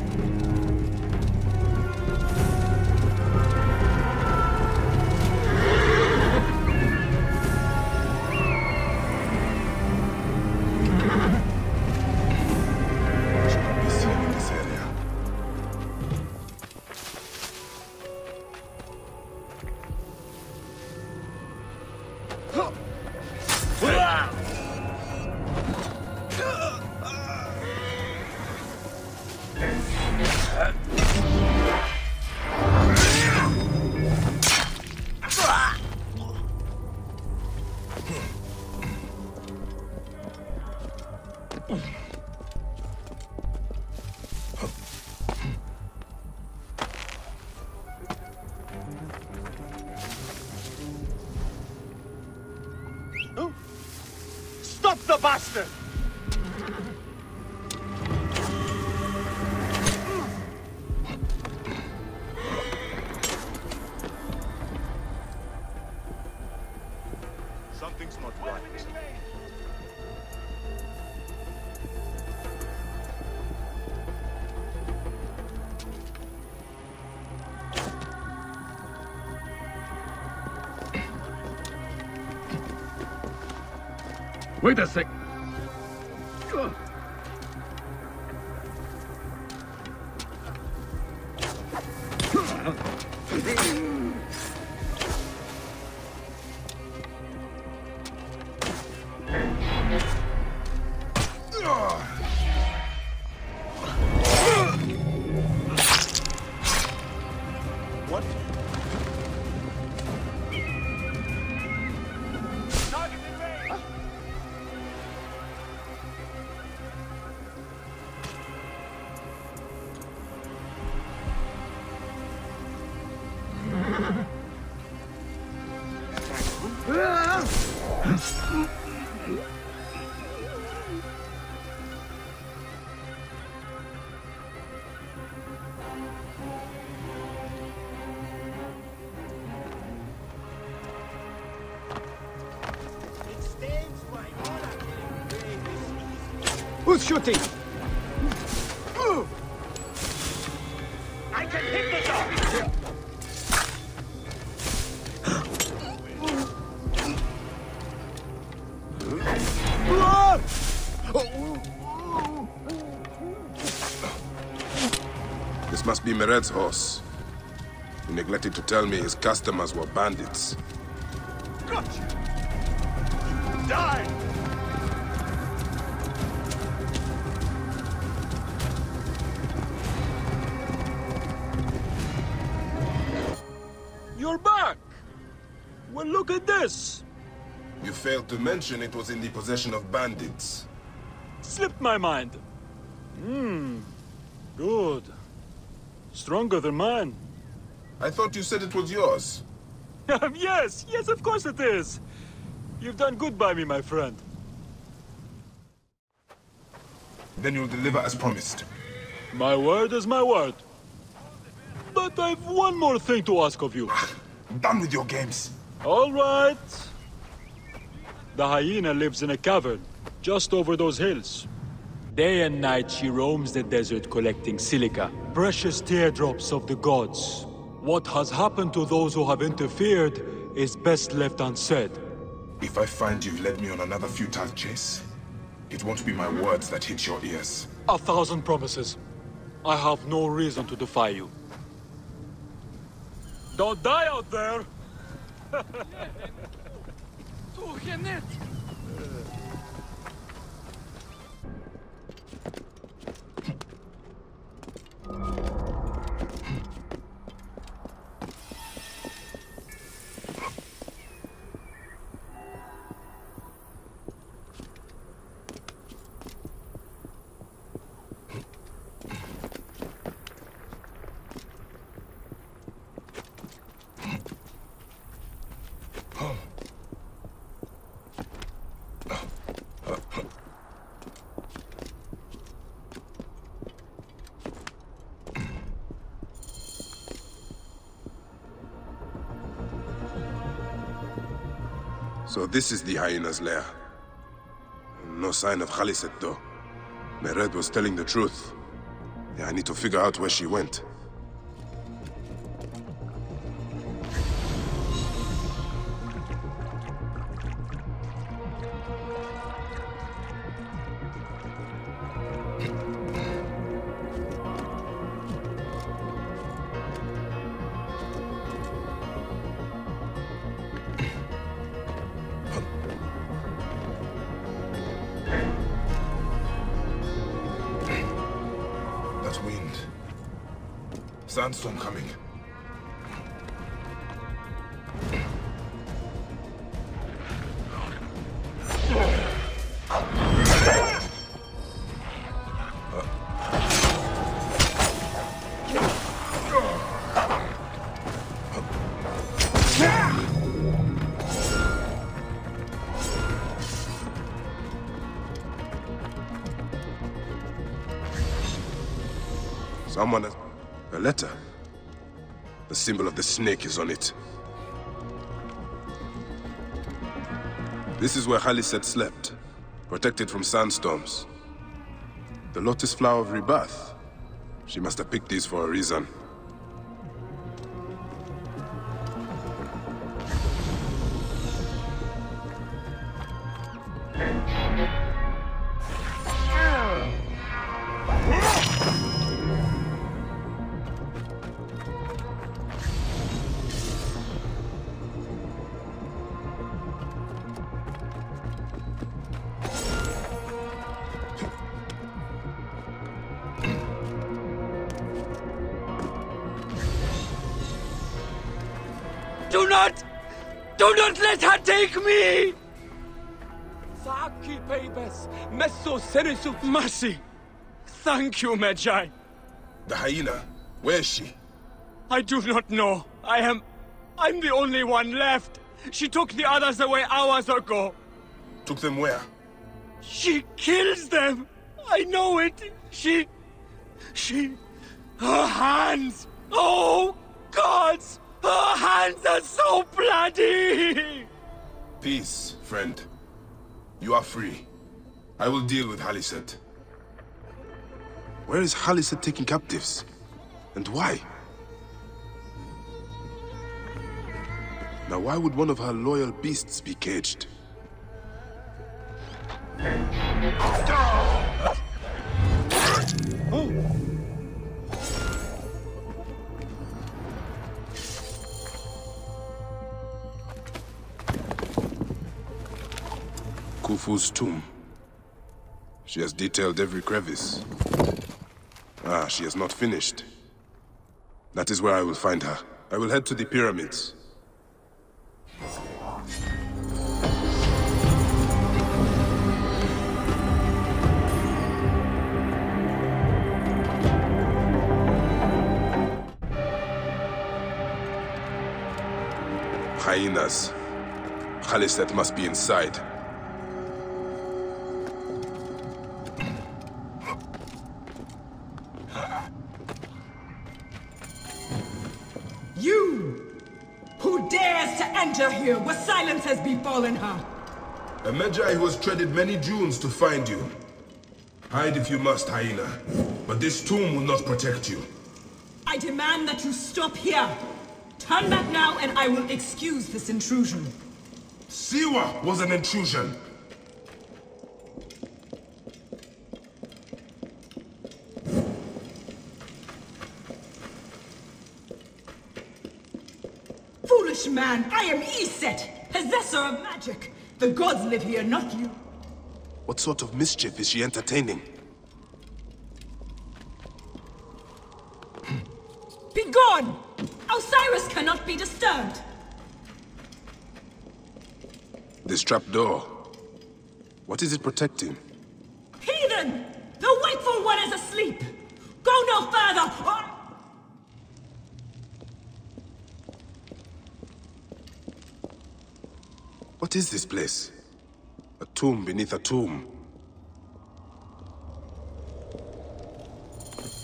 Stop the bastard! Something's not right. Wait a sec. What? Who's shooting? I can hit the dog! This must be Mered's horse. He neglected to tell me his customers were bandits. Gotcha! Die! You're back! Well, look at this! You failed to mention it was in the possession of bandits. Slipped my mind. Good. Stronger than mine. I thought you said it was yours. Yes, of course it is. You've done good by me, my friend. Then you'll deliver as promised. My word is my word. But I've one more thing to ask of you. Done with your games. All right. The hyena lives in a cavern, just over those hills. Day and night she roams the desert collecting silica, precious teardrops of the gods. What has happened to those who have interfered is best left unsaid. If I find you've led me on another futile chase, it won't be my words that hit your ears. 1,000 promises. I have no reason to defy you. Don't die out there! So this is the hyena's lair. No sign of Khaliset though. Mered was telling the truth. Yeah, I need to figure out where she went. Wind. Sandstorm coming. Someone has... a letter. The symbol of the snake is on it. This is where Khaliset slept, protected from sandstorms. The lotus flower of rebirth. She must have picked these for a reason. Do not let her take me! Mercy. Thank you, Magi. The hyena, where is she? I do not know. I'm the only one left. She took the others away hours ago. Took them where? She kills them. I know it. Her hands. Oh, gods. Her hands are so bloody. Peace, friend. You are free. I will deal with Haliset. Where is Haliset taking captives? And why? Now why would one of her loyal beasts be caged? Khufu's tomb. She has detailed every crevice. Ah, she has not finished. That is where I will find her. I will head to the pyramids. Hyenas. Haliset must be inside. You! Who dares to enter here where silence has befallen her? A Magi who has treaded many dunes to find you. Hide if you must, hyena. But this tomb will not protect you. I demand that you stop here. Turn back now and I will excuse this intrusion. Siwa was an intrusion. Foolish man, I am Iset, possessor of magic. The gods live here, not you. What sort of mischief is she entertaining? Be gone! Osiris cannot be disturbed. This trapdoor. What is it protecting? Heathen! The wakeful one is asleep! Go no further, or... What is this place? A tomb beneath a tomb.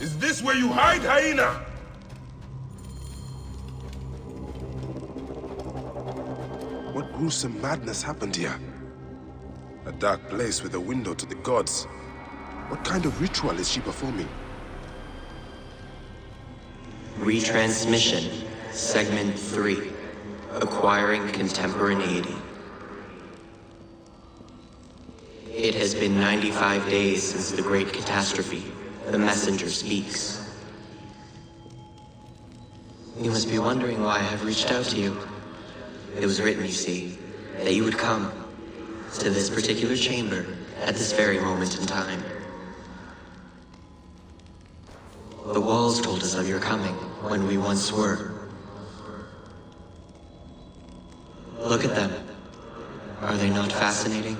Is this where you hide, hyena? What gruesome madness happened here? A dark place with a window to the gods. What kind of ritual is she performing? Retransmission, Segment 3. Acquiring Contemporaneity. It has been 95 days since the Great Catastrophe. The messenger speaks. You must be wondering why I have reached out to you. It was written, you see, that you would come to this particular chamber at this very moment in time. The walls told us of your coming when we once were. Look at them. Are they not fascinating?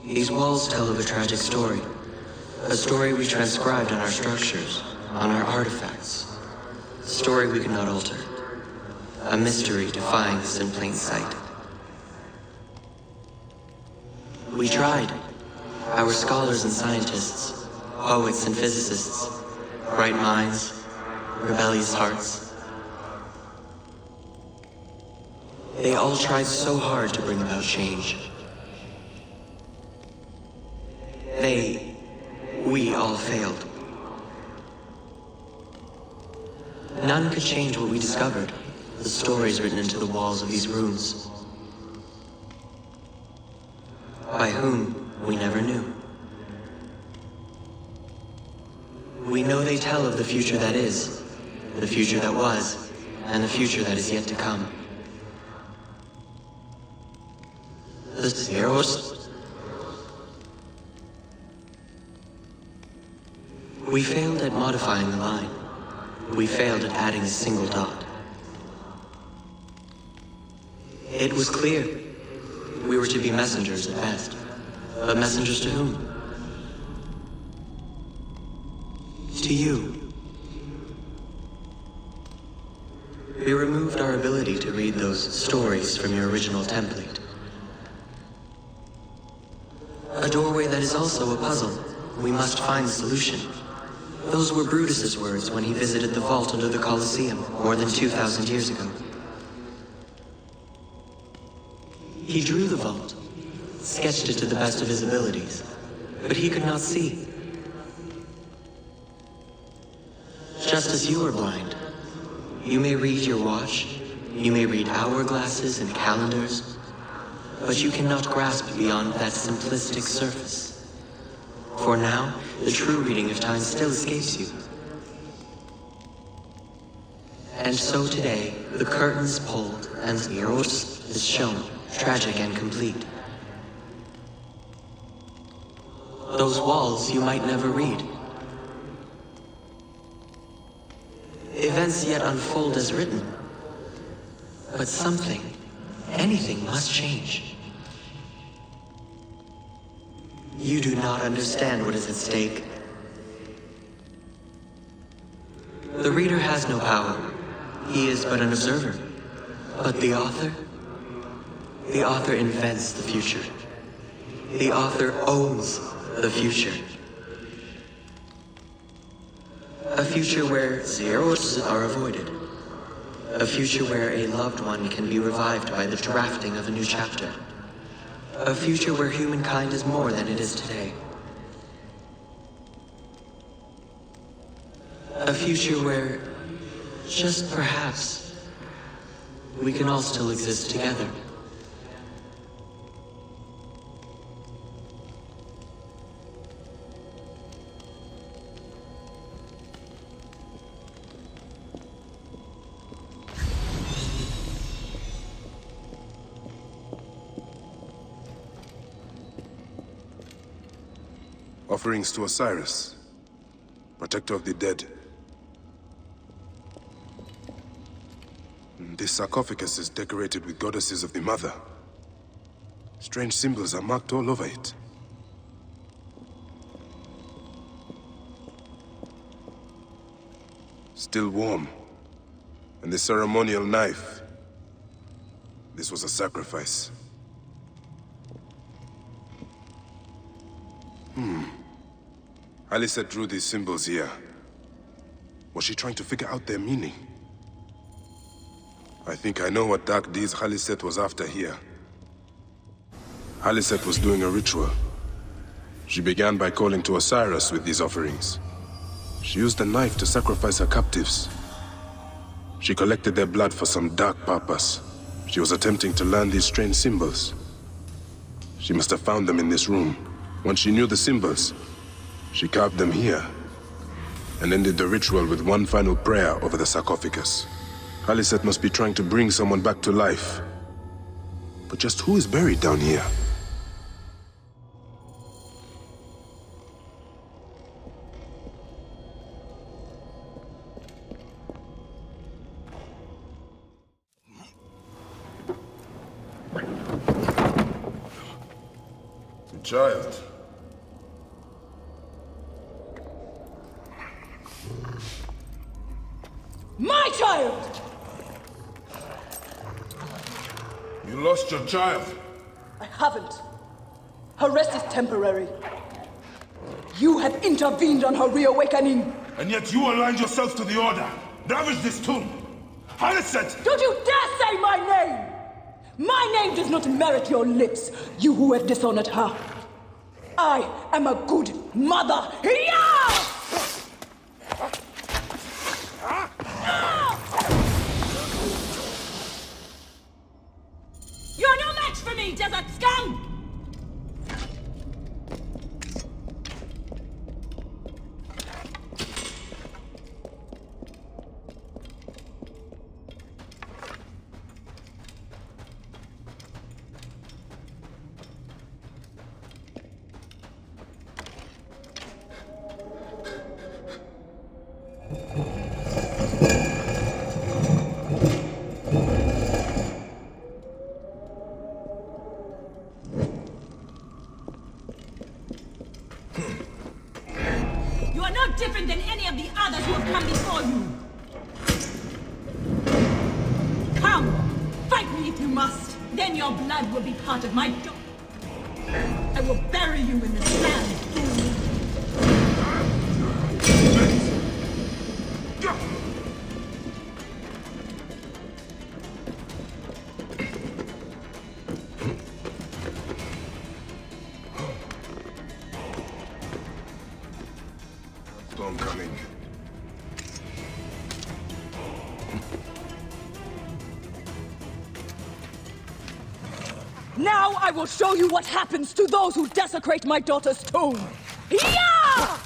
These walls tell of a tragic story. A story we transcribed on our structures, on our artifacts. A story we cannot alter. A mystery defying us in plain sight. We tried. Our scholars and scientists, poets and physicists, bright minds, rebellious hearts. They all tried so hard to bring about change. We all failed. None could change what we discovered, the stories written into the walls of these rooms. By whom, we never knew. We know they tell of the future that is, the future that was, and the future that is yet to come. The heroes. We failed at modifying the line. We failed at adding a single dot. It was clear. We were to be messengers at best. But messengers to whom? To you. We removed our ability to read those stories from your original template. A doorway that is also a puzzle. We must find the solution. Those were Brutus's words when he visited the vault under the Colosseum more than 2,000 years ago. He drew the vault, sketched it to the best of his abilities, but he could not see. Just as you are blind, you may read your watch, you may read hourglasses and calendars, but you cannot grasp beyond that simplistic surface. For now, the true reading of time still escapes you. And so today, the curtains pulled and Eros is shown, tragic and complete. Those walls you might never read. Events yet unfold as written. But something, anything must change. You do not understand what is at stake. The reader has no power. He is but an observer. But the author? The author invents the future. The author owns the future. A future where zeros are avoided. A future where a loved one can be revived by the drafting of a new chapter. A future where humankind is more than it is today. A future where, just perhaps, we can all still exist together. Offerings to Osiris, protector of the dead. This sarcophagus is decorated with goddesses of the Mother. Strange symbols are marked all over it. Still warm. And the ceremonial knife. This was a sacrifice. Haliset drew these symbols here. Was she trying to figure out their meaning? I think I know what dark deeds Haliset was after here. Haliset was doing a ritual. She began by calling to Osiris with these offerings. She used a knife to sacrifice her captives. She collected their blood for some dark purpose. She was attempting to learn these strange symbols. She must have found them in this room. Once she knew the symbols, she carved them here, and ended the ritual with one final prayer over the sarcophagus. Haliset must be trying to bring someone back to life. But just who is buried down here? The child. My child! You lost your child. I haven't. Her rest is temporary. You have intervened on her reawakening. And yet you aligned yourself to the Order. Ravage this tomb. Haliset! Don't you dare say my name! My name does not merit your lips, you who have dishonored her. I am a good mother. Yeah! You're no match for me, desert scum! others who have come before you. Come, fight me if you must. Then your blood will be part of my dog. I will bury you in the sand, fool. Storm coming. Now I will show you what happens to those who desecrate my daughter's tomb. Yeah!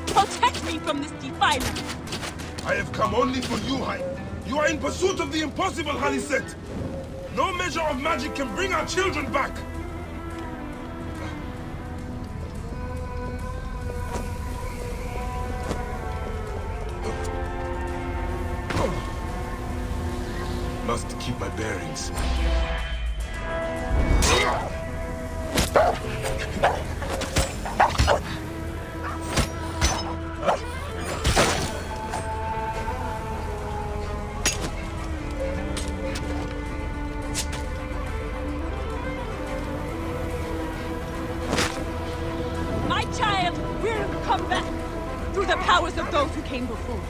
Protect me from this defilement! I have come only for you, Hai. You are in pursuit of the impossible, Haliset. No measure of magic can bring our children back. Must keep my bearings. My child will come back through the powers of those who came before.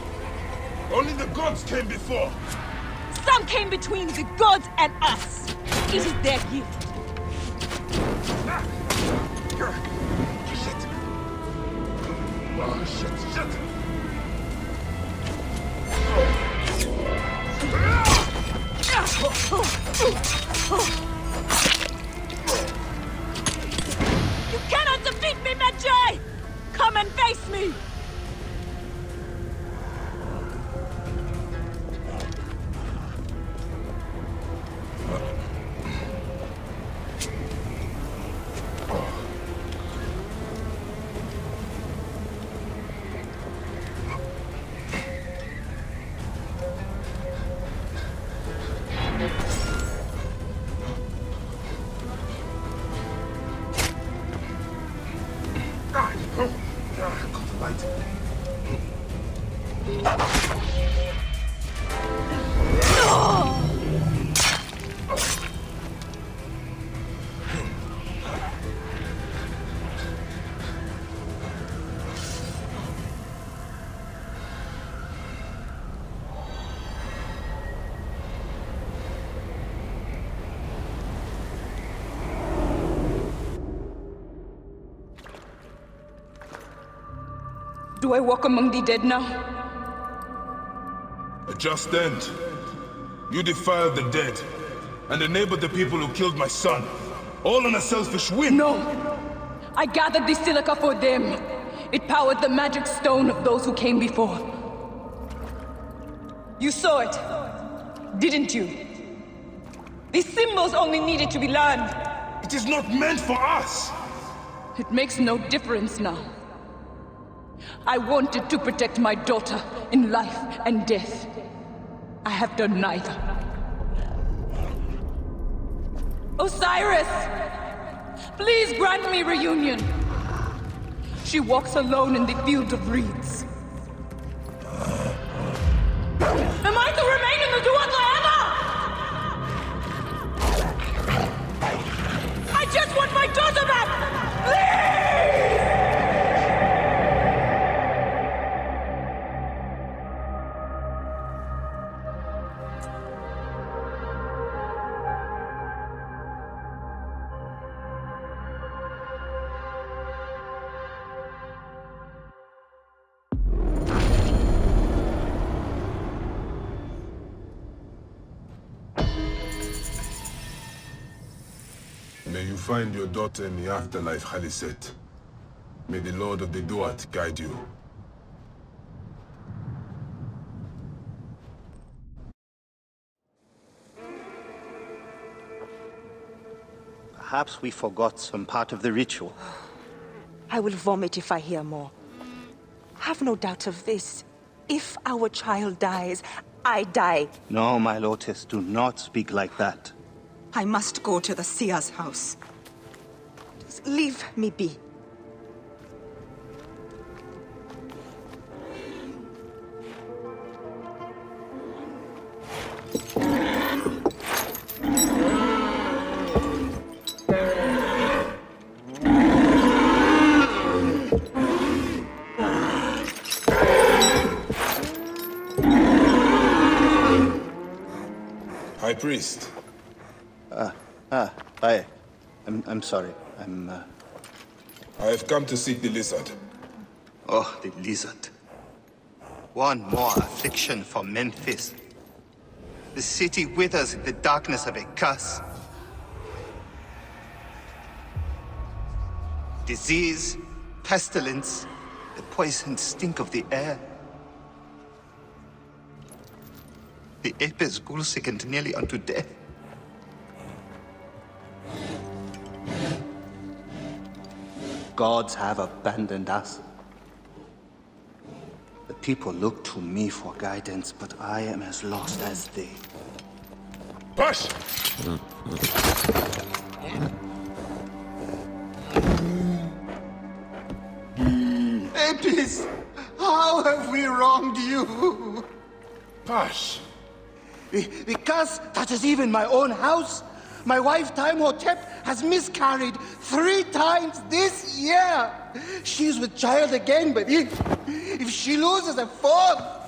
Only the gods came before. Some came between the gods and us. It is their gift. Shit. You cannot defeat me, Medjay! Come and face me! Do I walk among the dead now? A just end. You defiled the dead and enabled the people who killed my son. All on a selfish whim. No! I gathered the silica for them. It powered the magic stone of those who came before. You saw it, didn't you? These symbols only needed to be learned. It is not meant for us! It makes no difference now. I wanted to protect my daughter in life and death. I have done neither. Osiris! Please grant me reunion. She walks alone in the field of reeds. Am I to remain in the Duat forever? I just want my daughter back! Please! May you find your daughter in the afterlife, Khaliset. May the Lord of the Duat guide you. Perhaps we forgot some part of the ritual. I will vomit if I hear more. Have no doubt of this. If our child dies, I die. No, my Lotus, do not speak like that. I must go to the seer's house. Just leave me be. High Priest. I'm sorry. I have come to seek the lizard. Oh, the lizard. One more affliction for Memphis. The city withers in the darkness of a curse. Disease, pestilence, the poisoned stink of the air. The Apis ghoul sickened nearly unto death. Gods have abandoned us. The people look to me for guidance, but I am as lost as they. Push! Apis, how have we wronged you? Push! The curse touches even my own house. My wife, Timehotep, has miscarried 3 times this year. She's with child again, but if she loses a 4th...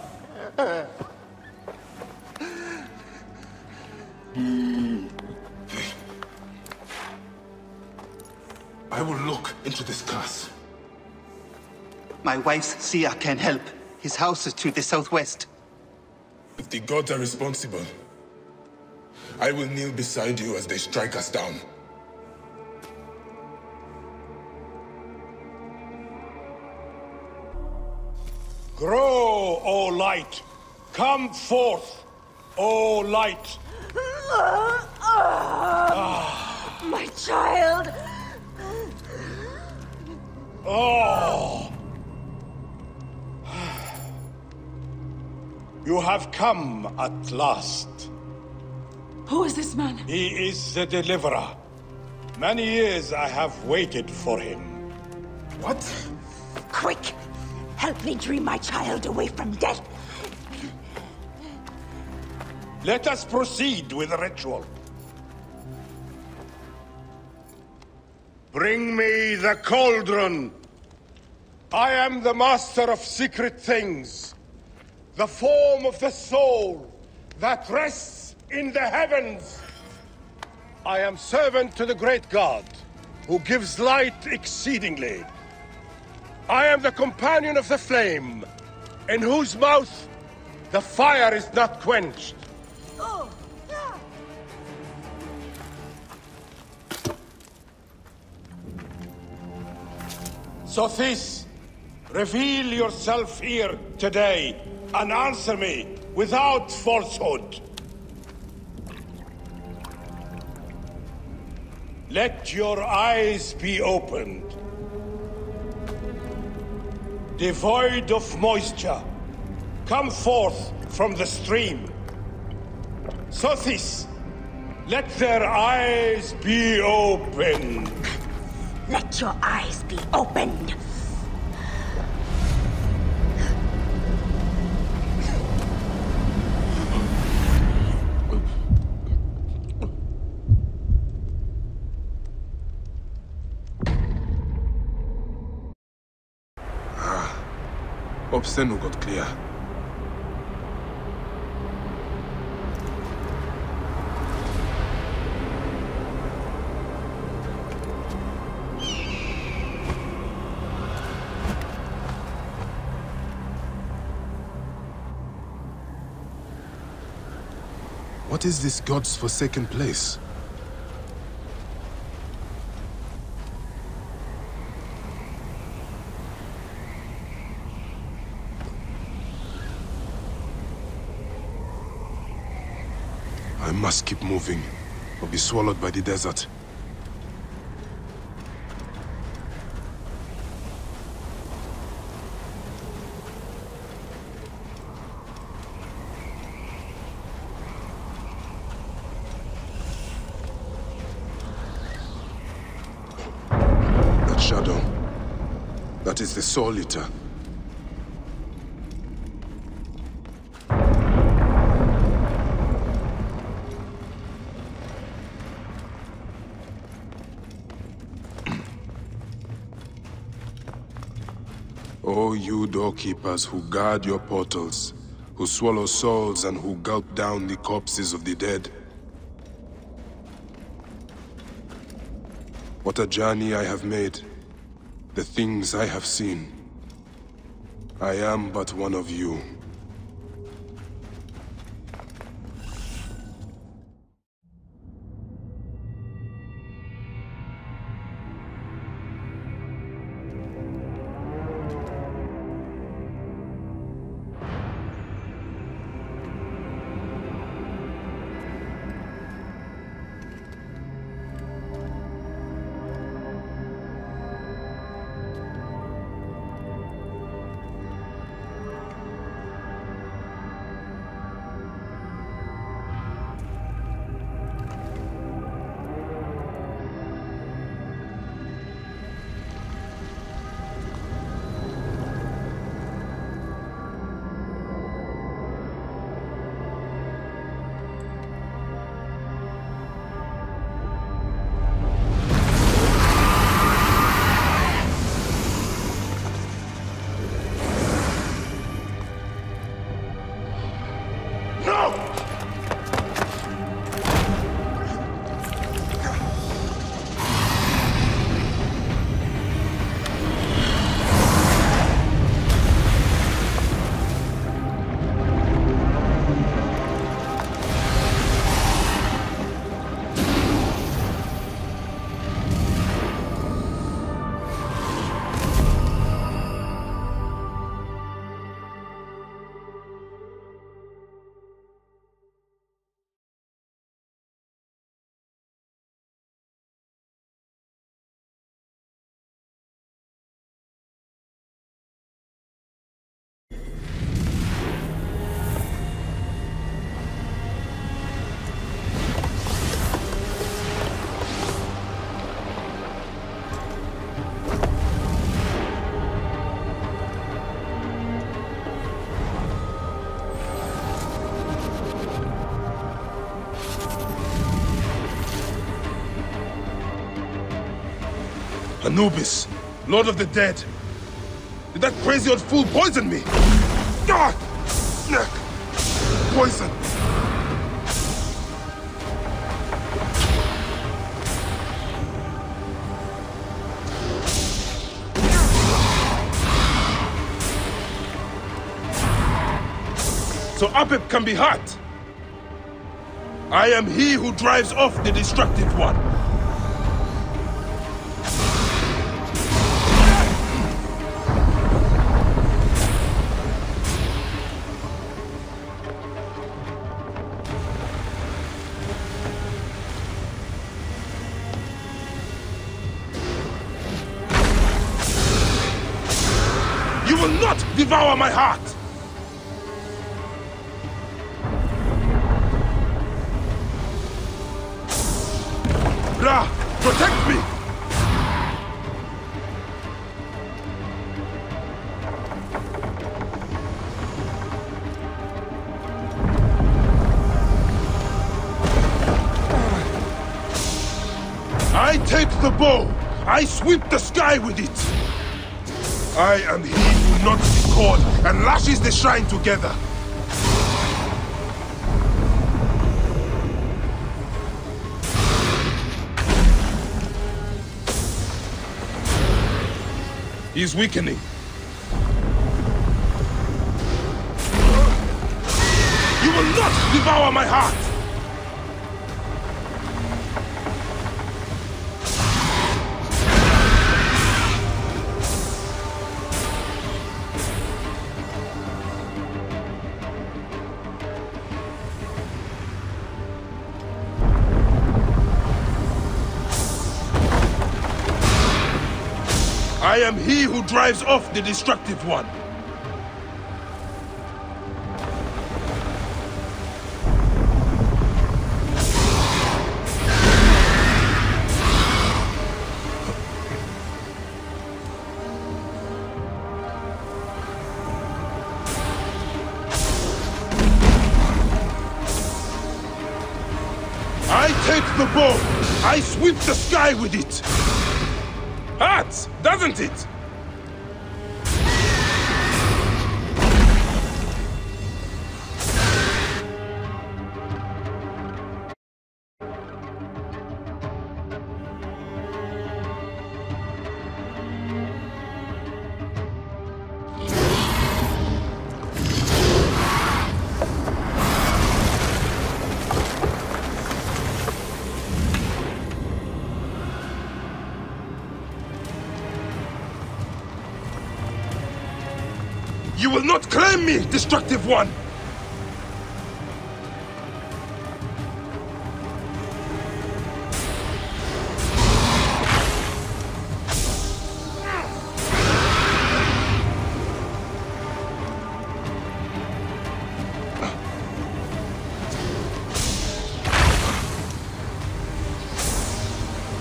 I will look into this curse. My wife's seer can help. His house is to the southwest. If the gods are responsible, I will kneel beside you as they strike us down. Grow, O light! Come forth, O light! My child! Oh! You have come at last. Who is this man? He is the deliverer. Many years I have waited for him. What? Quick! Help me dream my child away from death! Let us proceed with the ritual. Bring me the cauldron. I am the master of secret things. The form of the soul that rests in the heavens. I am servant to the great God, who gives light exceedingly. I am the companion of the flame, in whose mouth the fire is not quenched. Sothis, reveal yourself here today and answer me without falsehood. Let your eyes be opened. Devoid of moisture, come forth from the stream. Sothis, let their eyes be opened. Let your eyes be opened. Obsceno got clear. What is this god's forsaken place? I must keep moving, or be swallowed by the desert. shadow. That is the Soul Eater. O you doorkeepers who guard your portals, who swallow souls and who gulp down the corpses of the dead. What a journey I have made, the things I have seen. I am but one of you. Anubis, Lord of the Dead. Did that crazy old fool poison me? Ah! Poison. So Apep can be hurt. I am he who drives off the destructive one. You will not devour my heart! Ra, protect me! I take the bow! I sweep the sky with it! I am he who knots the cord and lashes the shrine together. He is weakening. You will not devour my heart! I am he who drives off the destructive one. the bow! I sweep the sky with it! Hurts, doesn't it? You will not claim me, destructive one!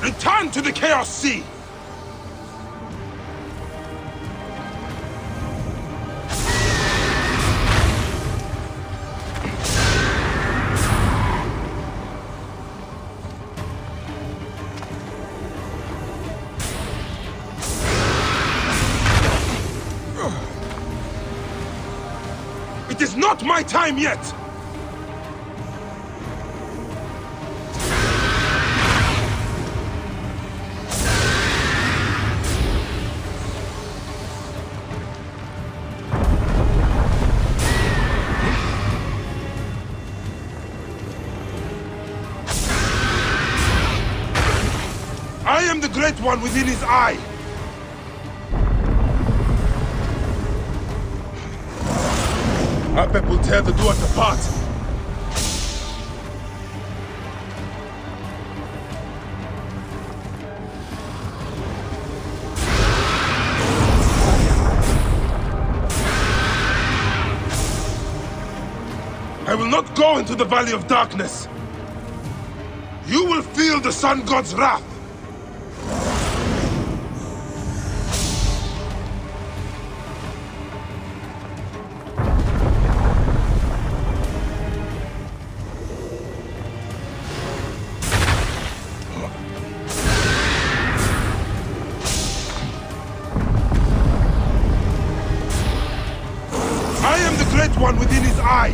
Return to the Chaos Sea! It is not my time yet! I am the Great One within his eye! Apep will tear the doors apart! I will not go into the Valley of Darkness! You will feel the Sun God's wrath! One within his eye!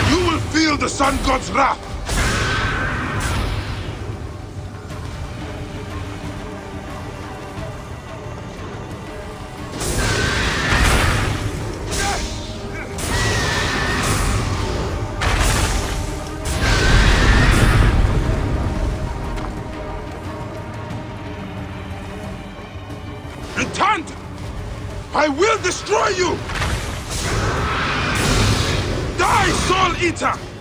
You will feel the Sun God's wrath! I will destroy you! Die, Soul Eater!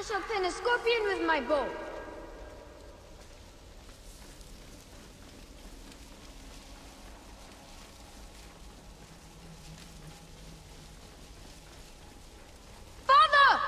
shall pin a scorpion with my bow. Father!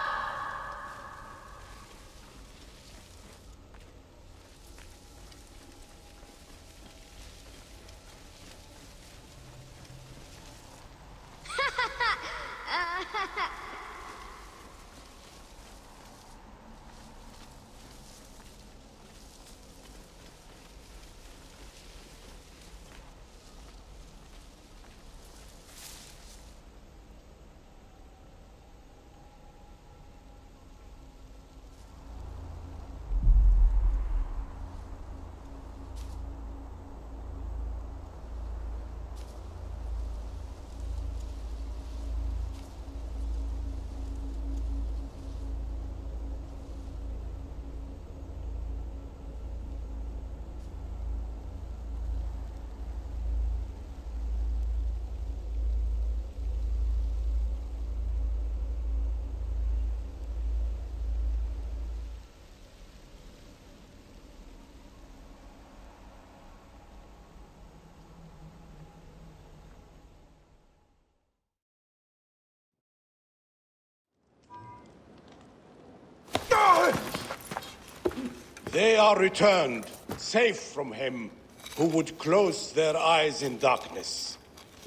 They are returned, safe from him who would close their eyes in darkness.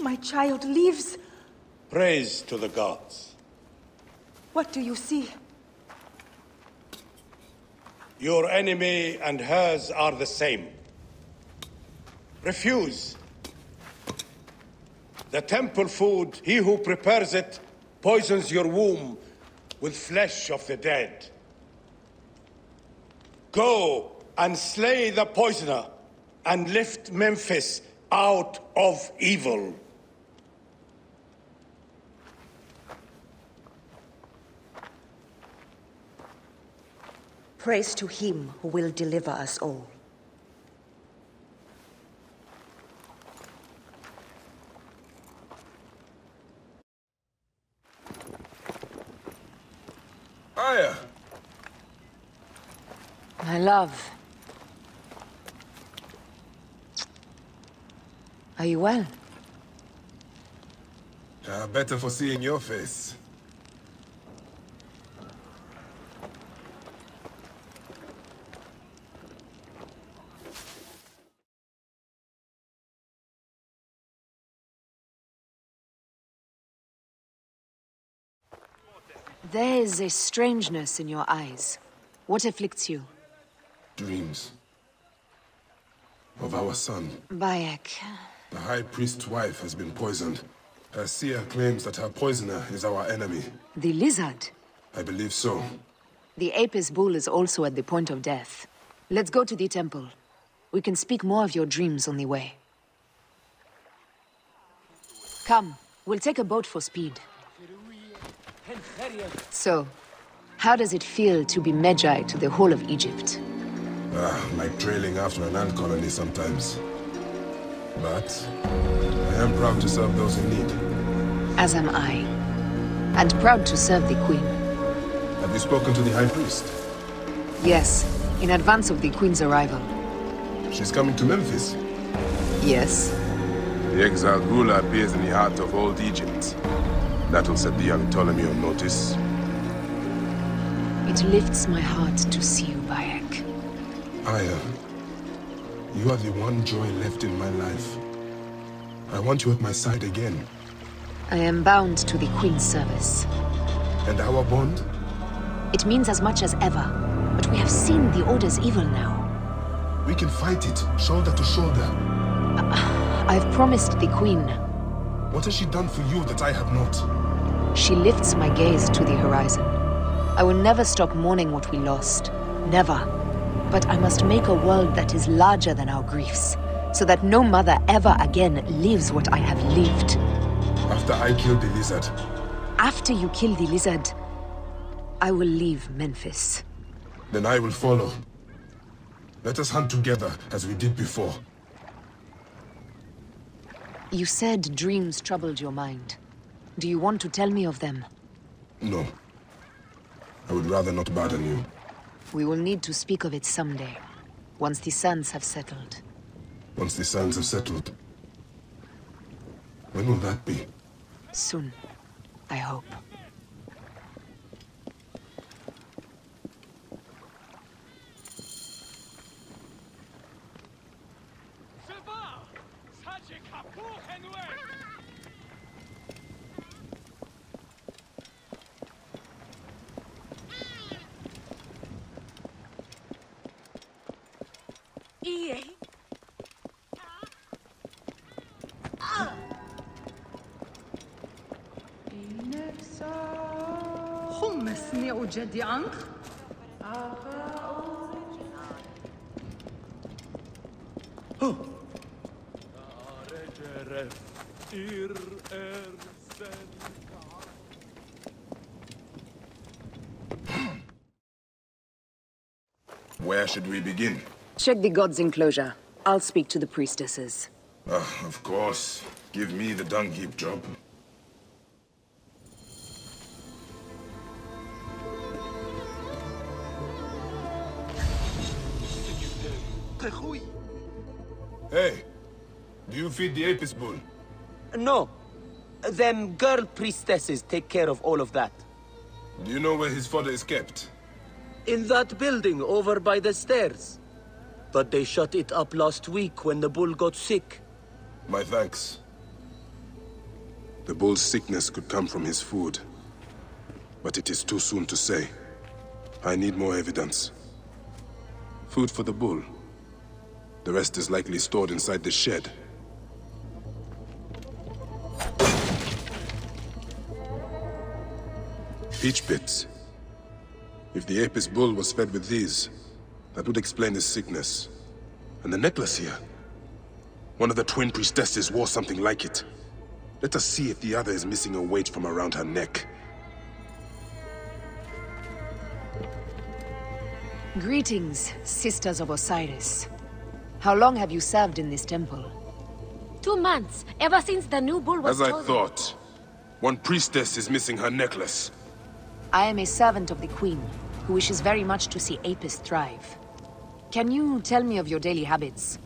My child lives. Praise to the gods. What do you see? Your enemy and hers are the same. Refuse. The temple food, he who prepares it, poisons your womb with flesh of the dead. Go and slay the poisoner, and lift Memphis out of evil. Praise to him who will deliver us all. Aya! My love. Are you well? Better for seeing your face. There is a strangeness in your eyes. What afflicts you? Dreams. Of our son. Bayek. The High Priest's wife has been poisoned. Her seer claims that her poisoner is our enemy. The lizard? I believe so. The Apis bull is also at the point of death. Let's go to the temple. We can speak more of your dreams on the way. Come, we'll take a boat for speed. So, how does it feel to be Magi to the whole of Egypt? Like trailing after an ant colony sometimes. But I am proud to serve those in need. As am I. And proud to serve the Queen. Have you spoken to the High Priest? Yes, in advance of the Queen's arrival. She's coming to Memphis? Yes. The exiled ruler appears in the heart of old Egypt. That will set the young Ptolemy on notice. It lifts my heart to see you, Bayek. Aya, you are the one joy left in my life. I want you at my side again. I am bound to the Queen's service. And our bond? It means as much as ever, but we have seen the Order's evil now. We can fight it, shoulder to shoulder. I've promised the Queen. What has she done for you that I have not? She lifts my gaze to the horizon. I will never stop mourning what we lost. Never. But I must make a world that is larger than our griefs, so that no mother ever again lives what I have lived. After I kill the lizard. After you kill the lizard, I will leave Memphis. Then I will follow. Let us hunt together, as we did before. You said dreams troubled your mind. Do you want to tell me of them? No. I would rather not burden you. We will need to speak of it someday, once the sands have settled. Once the sands have settled? When will that be? Soon, I hope. حمسني أجدي عنك Where should we begin? Check the god's enclosure. I'll speak to the priestesses. Of course. Give me the dung heap job. Hey, do you feed the Apis bull? No. Them girl priestesses take care of all of that. Do you know where his fodder is kept? In that building over by the stairs. But they shut it up last week when the bull got sick. My thanks. The bull's sickness could come from his food. But it is too soon to say. I need more evidence. Food for the bull. The rest is likely stored inside the shed. Peach bits. If the Apis bull was fed with these, that would explain his sickness. And the necklace here. One of the twin priestesses wore something like it. Let us see if the other is missing a weight from around her neck. Greetings, sisters of Osiris. How long have you served in this temple? 2 months, ever since the new bull was As I chosen. thought. One priestess is missing her necklace. I am a servant of the Queen, who wishes very much to see Apis thrive. Can you tell me of your daily habits?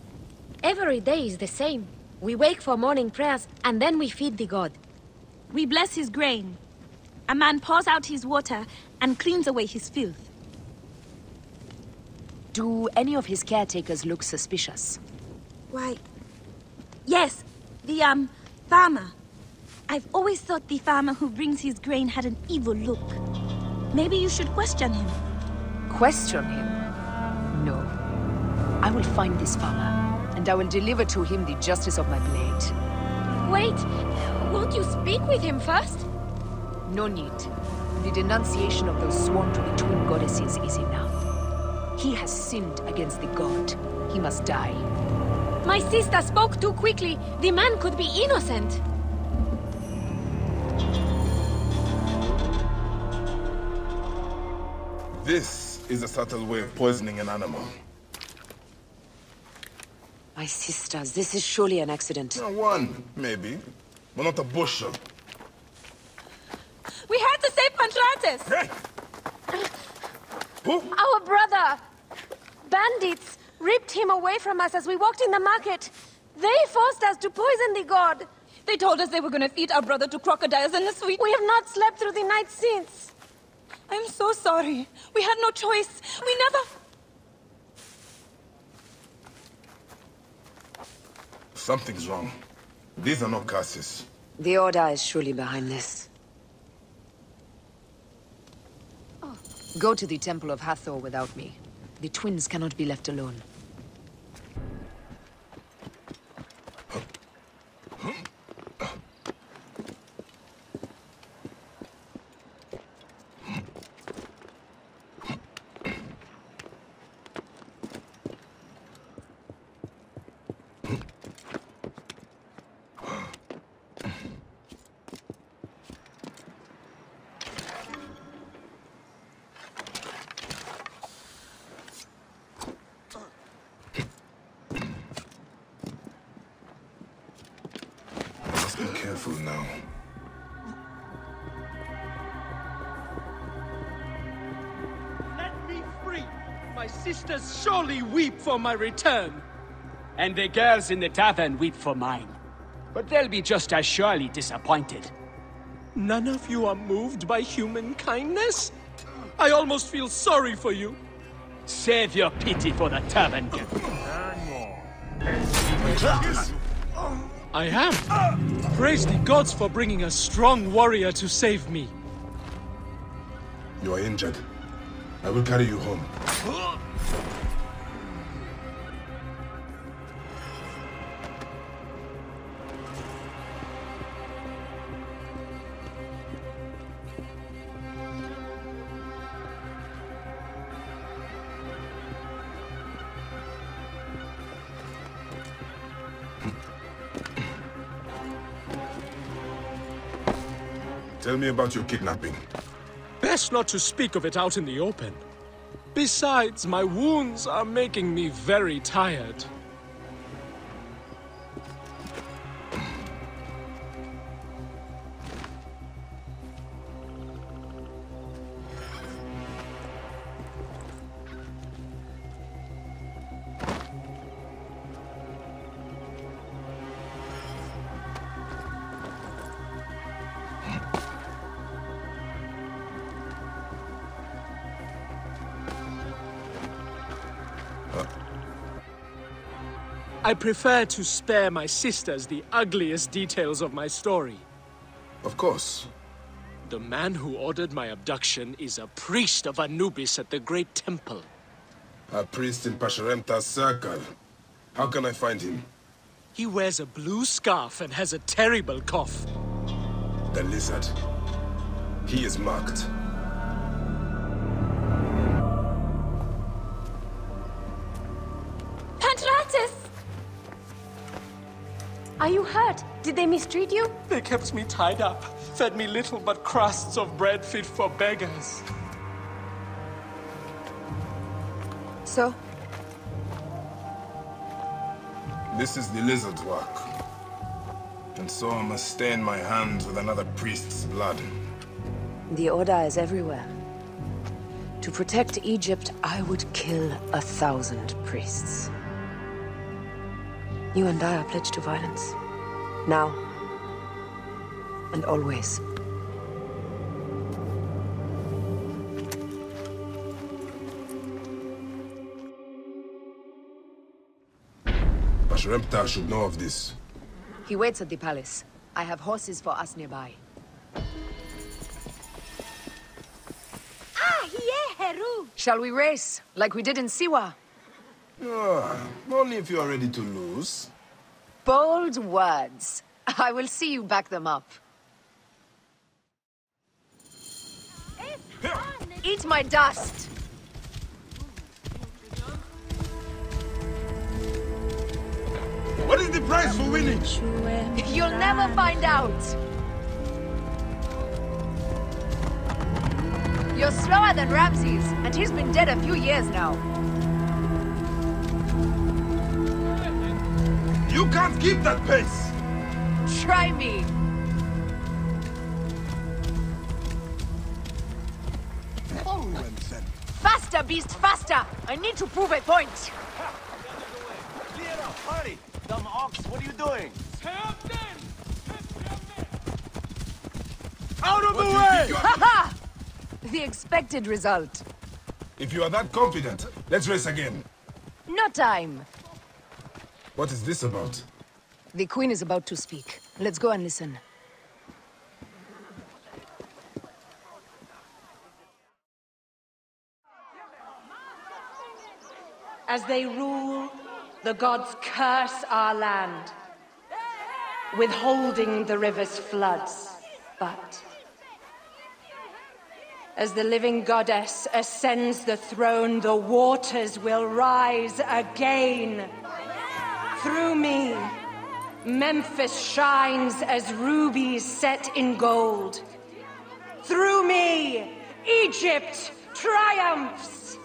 Every day is the same. We wake for morning prayers, and then we feed the god. We bless his grain. A man pours out his water and cleans away his filth. Do any of his caretakers look suspicious? Why, yes, the, farmer. I've always thought the farmer who brings his grain had an evil look. Maybe you should question him. Question him? No. I will find this farmer, and I will deliver to him the justice of my blade. Wait, won't you speak with him first? No need. The denunciation of those sworn to be twin goddesses is enough. He has sinned against the god. He must die. My sister spoke too quickly. The man could be innocent. This is a subtle way of poisoning an animal. My sisters, this is surely an accident. One, maybe. But not a bushel. We had to save Pantrates! Hey! Our brother! Bandits ripped him away from us as we walked in the market. They forced us to poison the god. They told us they were gonna feed our brother to crocodiles in the sweet. We have not slept through the night since. I'm so sorry. We had no choice. We never... Something's wrong. These are not curses. The Order is surely behind this. Go to the Temple of Hathor without me. The twins cannot be left alone. Be careful now. My sisters surely weep for my return. And the girls in the tavern weep for mine. But they'll be just as surely disappointed. None of you are moved by human kindness? I almost feel sorry for you. Save your pity for the tavern girl. I am. Praise the gods for bringing a strong warrior to save me. You are injured. I will carry you home. Tell me about your kidnapping. Best not to speak of it out in the open. Besides, my wounds are making me very tired. I prefer to spare my sisters the ugliest details of my story. Of course. The man who ordered my abduction is a priest of Anubis at the Great Temple. A priest in Pasharemta's circle. How can I find him? He wears a blue scarf and has a terrible cough. The lizard. He is marked. Pantratis! Are you hurt? Did they mistreat you? They kept me tied up, fed me little but crusts of bread fit for beggars. So? This is the lizard's work. And so I must stain my hands with another priest's blood. The Order is everywhere. To protect Egypt, I would kill 1,000 priests. You and I are pledged to violence. Now. And always. Pasharemta should know of this. He waits at the palace. I have horses for us nearby. Shall we race, like we did in Siwa? Only if you are ready to lose. Bold words. I will see you back them up. Eat my dust! What is the price for winning? You'll never find out! You're slower than Ramses, and he's been dead a few years now. You can't keep that pace! Try me! Faster, beast, faster! I need to prove a point! Clear up, hurry! Dumb ox, what are you doing? Out of the way! Ha-ha! The expected result. If you are that confident, let's race again. No time. What is this about? The Queen is about to speak. Let's go and listen. As they rule, the gods curse our land, withholding the river's floods. But as the living goddess ascends the throne, the waters will rise again. Through me, Memphis shines as rubies set in gold. Through me, Egypt triumphs.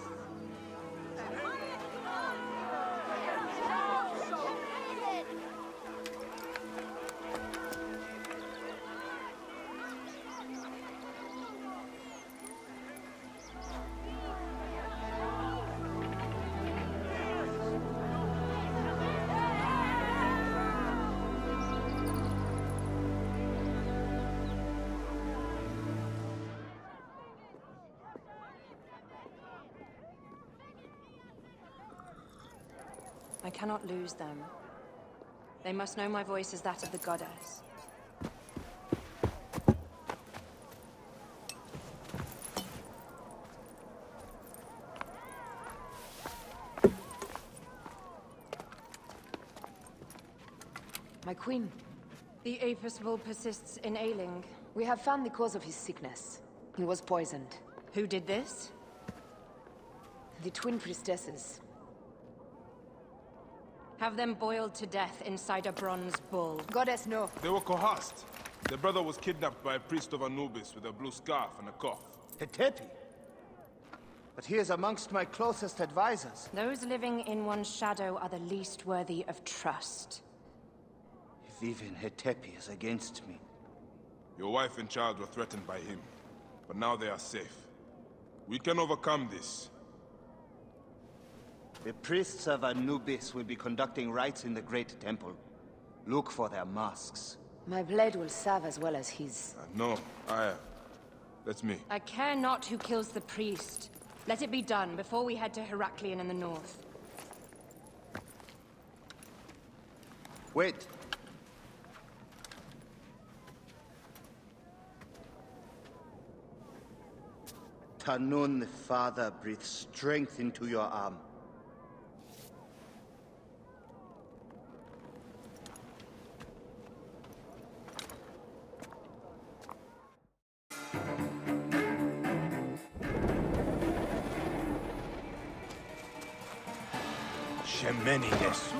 I cannot lose them. They must know my voice is that of the goddess. My queen. The Apis bull persists in ailing. We have found the cause of his sickness. He was poisoned. Who did this? The twin priestesses. Have them boiled to death inside a bronze bull. Goddess, no. They were coerced. Their brother was kidnapped by a priest of Anubis with a blue scarf and a cough. Hetepi? But he is amongst my closest advisors. Those living in one's shadow are the least worthy of trust. If even Hetepi is against me. Your wife and child were threatened by him, but now they are safe. We can overcome this. The priests of Anubis will be conducting rites in the Great Temple. Look for their masks. My blade will serve as well as his. No, that's me. I care not who kills the priest. Let it be done before we head to Heraklion in the north. Wait. Tanun the Father breathes strength into your arm. Shemeni Yesu.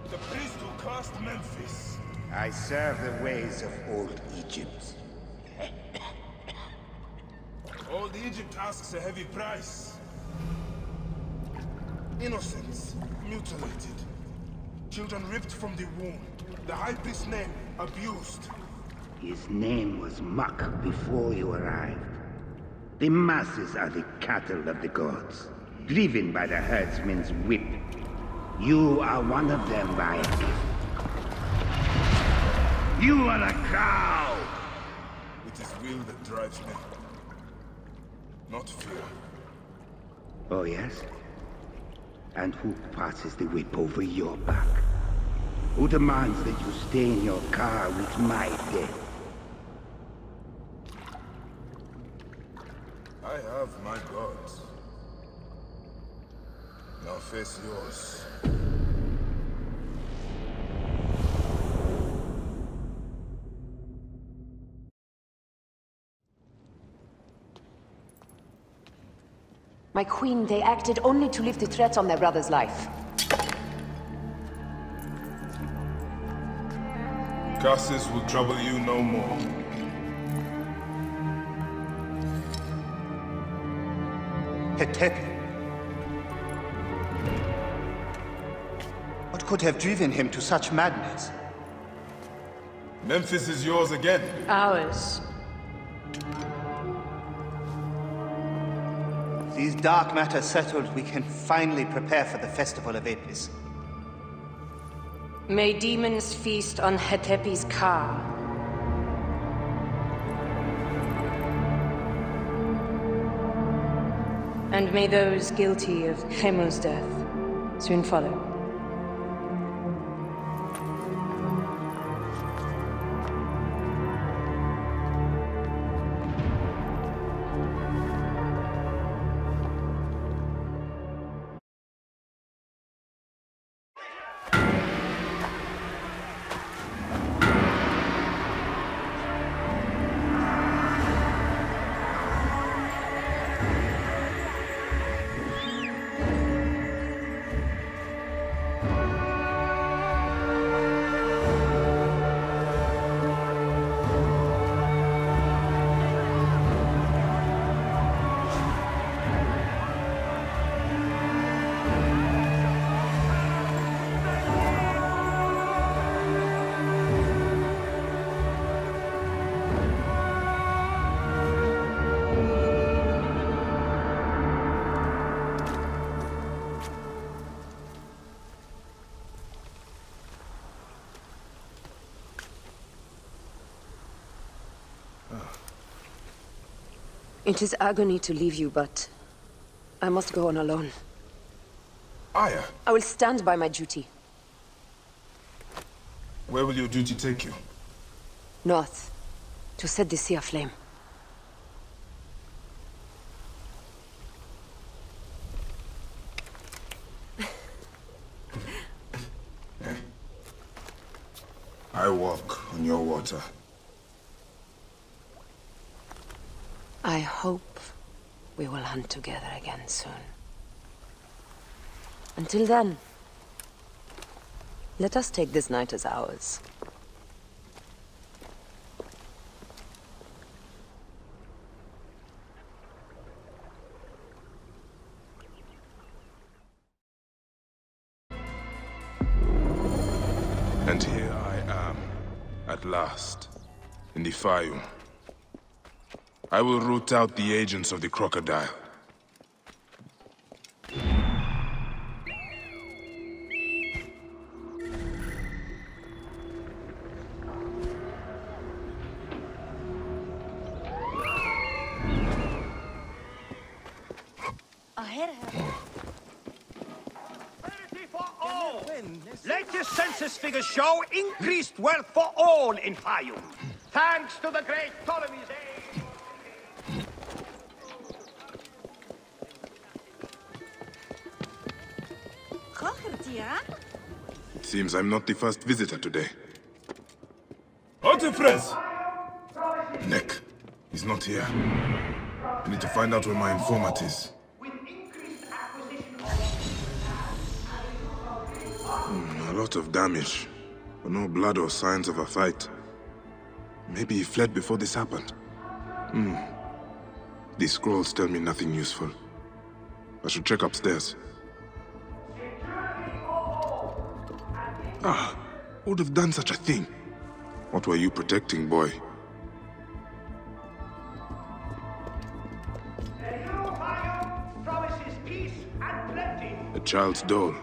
The priest who cursed Memphis. I serve the ways of old Egypt. Old Egypt asks a heavy price. Innocents, mutilated. Children ripped from the womb. The high priest's name abused. His name was Muck before you arrived. The masses are the cattle of the gods, driven by the herdsman's whip. You are one of them, Ryan. You are a cow! It is will that drives me, not fear. Oh, yes? And who passes the whip over your back? Who demands that you stay in your car with my death? I have my gods. Now face yours. My queen, they acted only to lift the threat on their brother's life. Curses will trouble you no more. Hetepi. What could have driven him to such madness? Memphis is yours again. Ours. These dark matters settled, we can finally prepare for the Festival of Apis. May demons feast on Hetepi's car. And may those guilty of Hemo's death soon follow. It is agony to leave you, but I must go on alone. Aya, I will stand by my duty. where will your duty take you? North, to set the sea aflame. I walk on your water. I hope we will hunt together again soon. Until then, let us take this night as ours. And here I am, at last, in the Fayum. I will root out the agents of the crocodile. Latest census figures show increased wealth for all in Fayum. Thanks to the great Ptolemy's aid. It seems I'm not the first visitor today. Otefres! Nick, he's not here. I need to find out where my informant is. A lot of damage, but no blood or signs of a fight. Maybe he fled before this happened. These scrolls tell me nothing useful. I should check upstairs. Who would have done such a thing? What were you protecting, boy? Promises peace and plenty. A child's doll.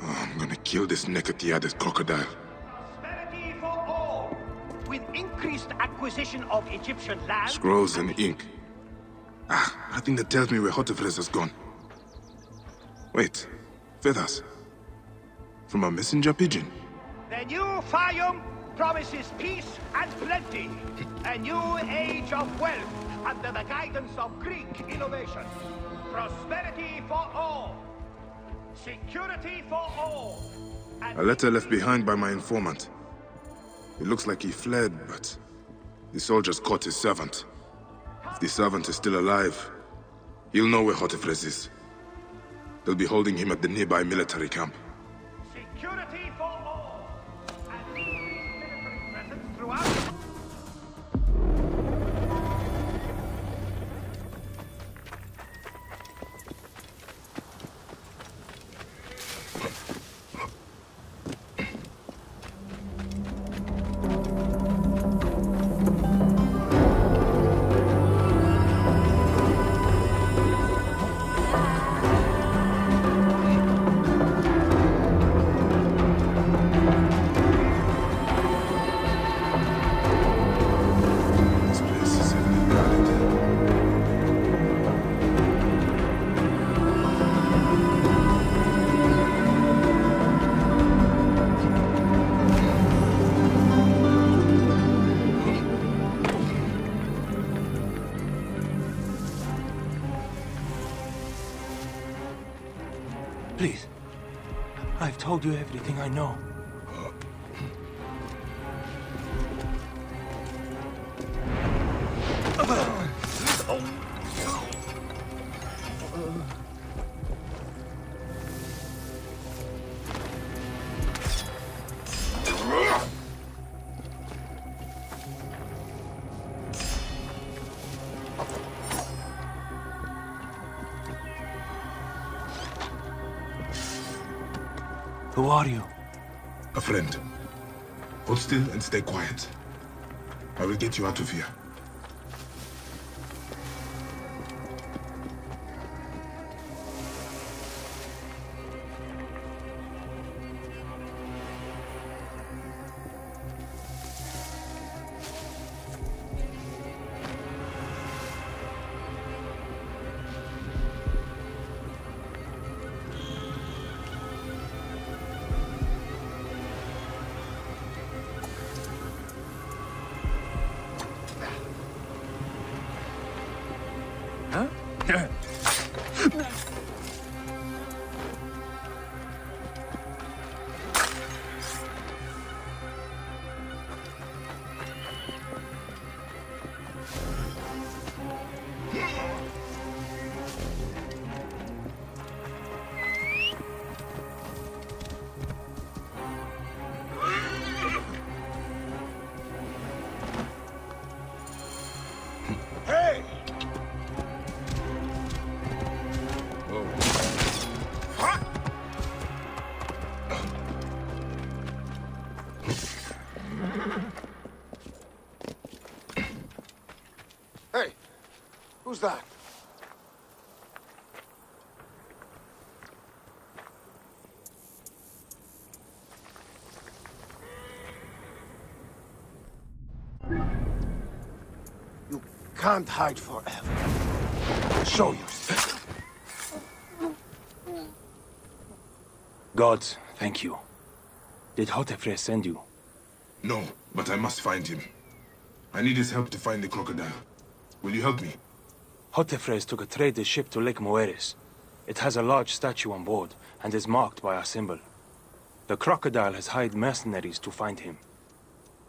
I'm gonna kill this naked-eared crocodile. Prosperity for all. With increased acquisition of Egyptian land. Scrolls and ink. Nothing that tells me where Hotefres has gone. Wait, feathers. From a messenger pigeon. The new Fayum promises peace and plenty. A new age of wealth under the guidance of Greek innovation. Prosperity for all. Security for all. A letter left behind by my informant. It looks like he fled, but the soldiers caught his servant. If the servant is still alive, he'll know where Hotefres is. They'll be holding him at the nearby military camp. Security for all. And military presence throughout. Please. I've told you everything I know. Who are you? A friend. Hold still and stay quiet. I will get you out of here. Who's that? You can't hide forever. Show yourself. Gods, thank you. Did Hotefre send you? No, but I must find him. I need his help to find the crocodile. Will you help me? Hotefres took a trader's ship to Lake Moeris. It has a large statue on board, and is marked by our symbol. The crocodile has hired mercenaries to find him.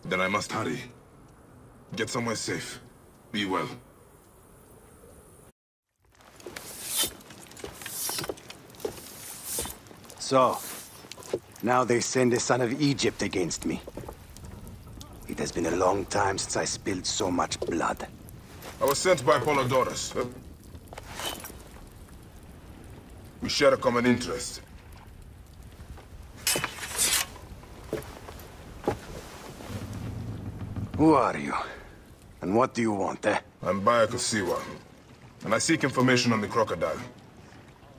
Then I must hurry. Get somewhere safe. Be well. So, now they send the son of Egypt against me. It has been a long time since I spilled so much blood. I was sent by Polydorus. We share a common interest. Who are you? And what do you want, eh? I'm Bayek of Siwa, and I seek information on the crocodile.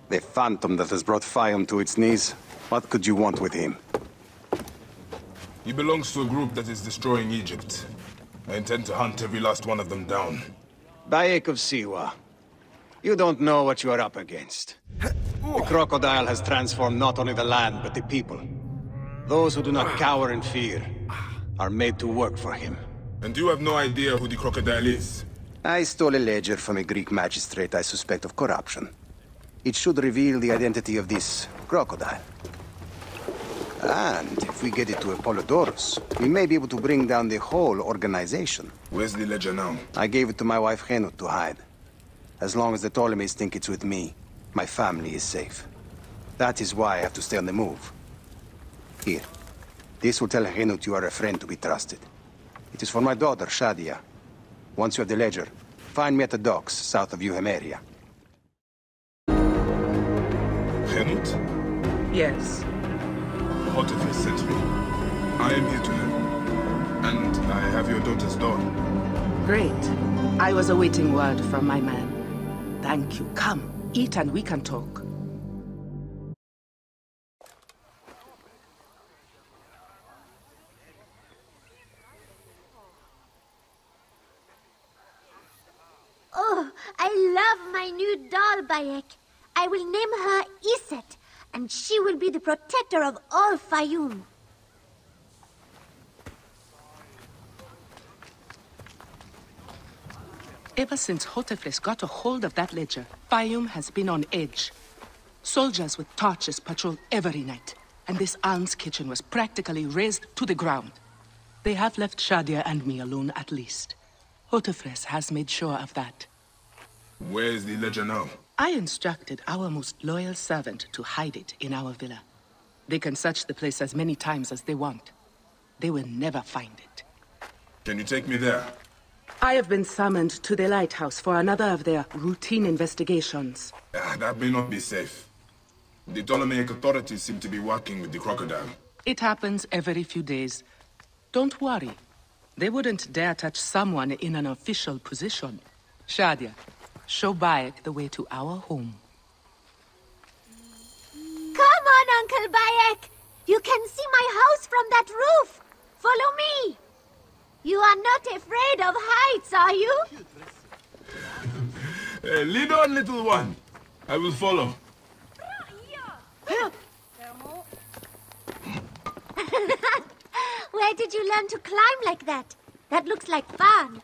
The phantom that has brought Fayum to its knees. What could you want with him? He belongs to a group that is destroying Egypt. I intend to hunt every last one of them down. Bayek of Siwa, you don't know what you are up against. The crocodile has transformed not only the land, but the people. Those who do not cower in fear are made to work for him. And you have no idea who the crocodile is? I stole a ledger from a Greek magistrate I suspect of corruption. It should reveal the identity of this crocodile. And if we get it to Apollodorus, we may be able to bring down the whole organization. Where's the ledger now? I gave it to my wife Henut to hide. As long as the Ptolemies think it's with me, my family is safe. That is why I have to stay on the move. Here. This will tell Henut you are a friend to be trusted. It is for my daughter, Shadia. Once you have the ledger, find me at the docks south of Euhemeria. Henut? Yes. Hotefres sent me. I am here to help. And I have your daughter's door. Great. I was awaiting word from my man. Thank you. Come, eat and we can talk. Oh, I love my new doll, Bayek. I will name her Iset, and she will be the protector of all Fayum. Ever since Hotefres got a hold of that ledger, Fayum has been on edge. Soldiers with torches patrol every night, and this alms kitchen was practically razed to the ground. They have left Shadia and me alone at least. Hotefres has made sure of that. Where is the ledger now? I instructed our most loyal servant to hide it in our villa. They can search the place as many times as they want. They will never find it. Can you take me there? I have been summoned to the lighthouse for another of their routine investigations. That may not be safe. The Ptolemaic authorities seem to be working with the crocodile. It happens every few days. Don't worry. They wouldn't dare touch someone in an official position. Shadia, show Bayek the way to our home. Come on, Uncle Bayek! You can see my house from that roof! Follow me! You are not afraid of heights, are you? Lead on, little one. I will follow. Where did you learn to climb like that? That looks like fun.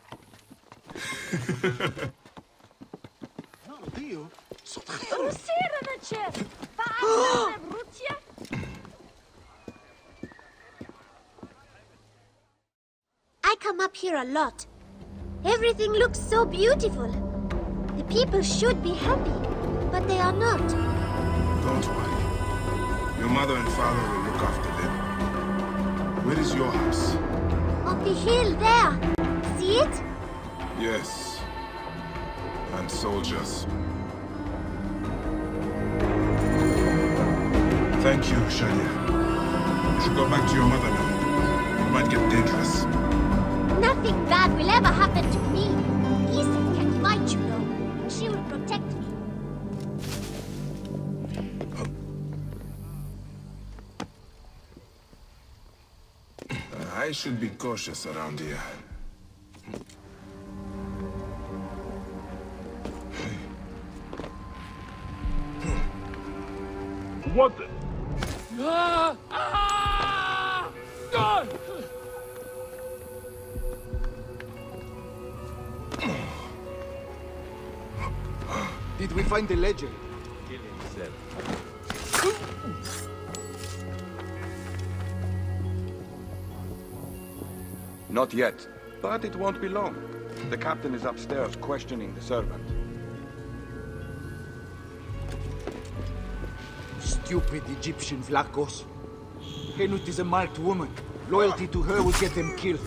I come up here a lot. Everything looks so beautiful. The people should be happy, but they are not. Don't worry. Your mother and father will look after them. Where is your house? On the hill there. See it? Yes. And soldiers. Thank you, Shadia. You should go back to your mother now. It might get dangerous. Nothing bad will ever happen to me. Ethan can fight, you know. I should be cautious around here. What the? Did we find the ledger? Kill himself. Not yet, but it won't be long. The captain is upstairs questioning the servant. Stupid Egyptian Vlachos. Henut is a marked woman. Loyalty to her will get them killed.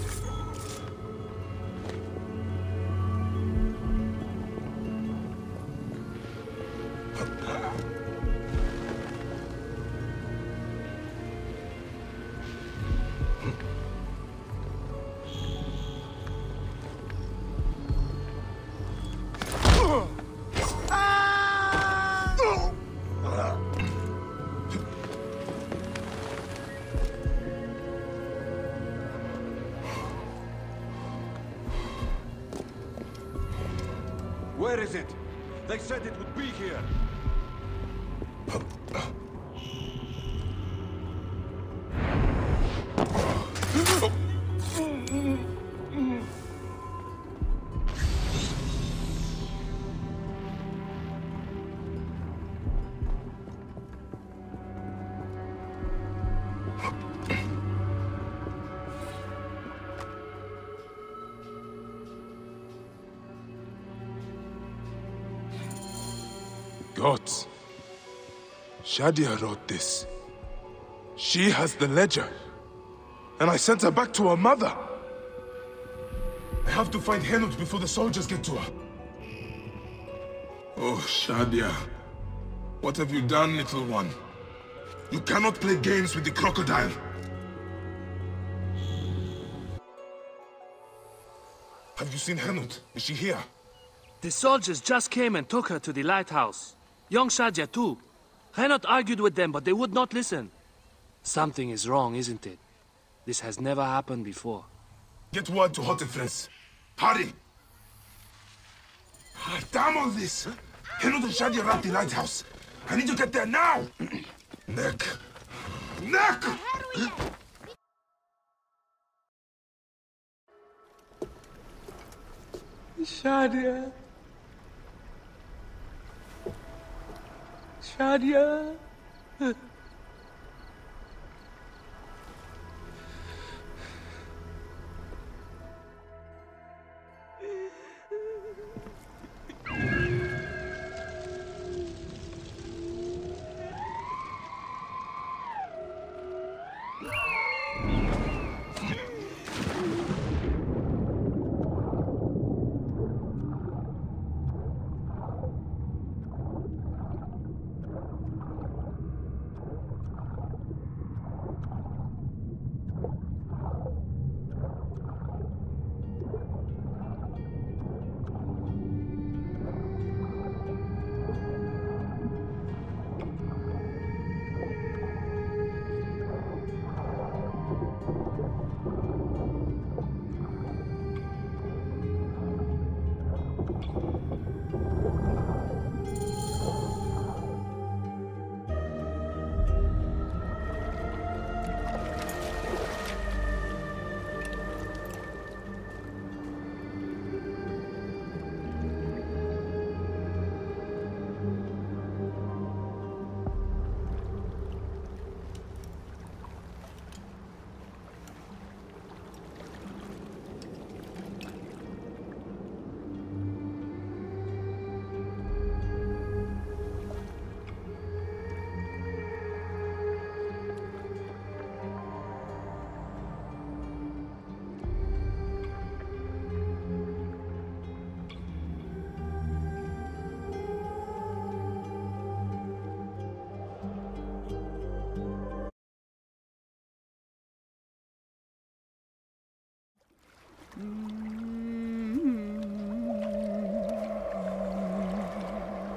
Where is it? They said it would be here. Gods. Shadia wrote this. She has the ledger. And I sent her back to her mother. I have to find Henut before the soldiers get to her. Oh, Shadia. What have you done, little one? You cannot play games with the crocodile. Have you seen Henut? Is she here? The soldiers just came and took her to the lighthouse. Young Shadia too. Henut argued with them, but they would not listen. Something is wrong, isn't it? This has never happened before. Get word to Hotefres. Hurry! Damn all this! Henut and Shadia are at the lighthouse. I need to get there now! Neck! Neck! Shadia. Shadia.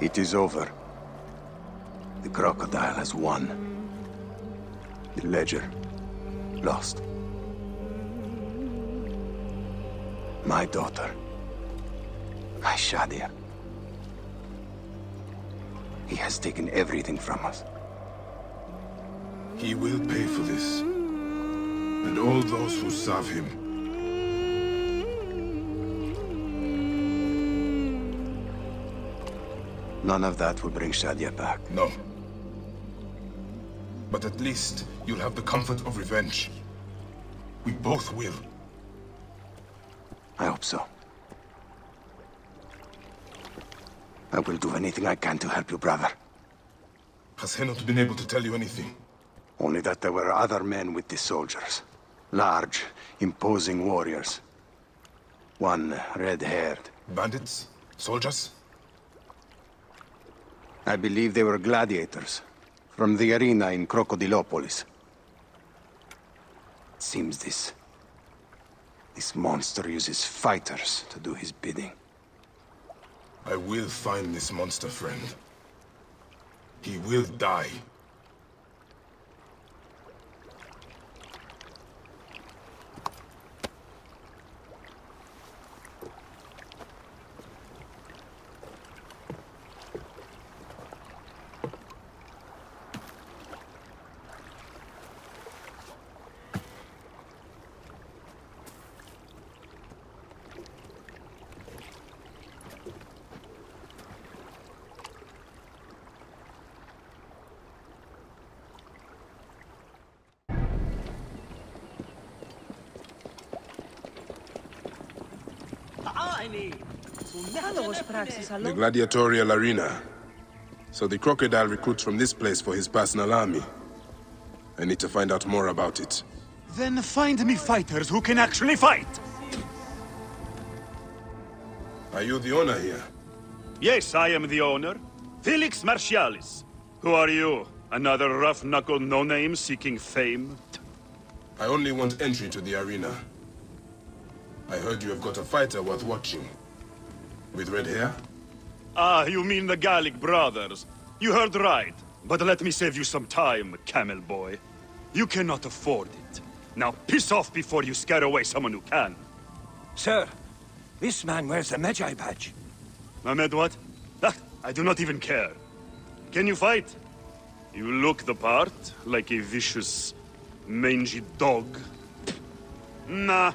It is over. The crocodile has won. The ledger lost. My daughter. My Shadia. He has taken everything from us. He will pay for this. And all those who serve him. None of that will bring Shadia back. No. But at least you'll have the comfort of revenge. We both will. I hope so. I will do anything I can to help you, brother. Has he not been able to tell you anything? Only that there were other men with the soldiers. Large, imposing warriors. One red-haired. Bandits? Soldiers? I believe they were gladiators. From the arena in Crocodilopolis. It seems this monster uses fighters to do his bidding. I will find this monster, friend. He will die. The gladiatorial arena. So the crocodile recruits from this place for his personal army. I need to find out more about it. Then find me fighters who can actually fight! Are you the owner here? Yes, I am the owner. Felix Martialis. Who are you? Another rough-knuckle no-name seeking fame? I only want entry to the arena. I heard you have got a fighter worth watching. With red hair? Ah, you mean the Gallic brothers. You heard right. But let me save you some time, camel boy. You cannot afford it. Now piss off before you scare away someone who can. Sir, this man wears a Magi badge. Ahmed what? Ah, I do not even care. Can you fight? You look the part, like a vicious, mangy dog. Nah.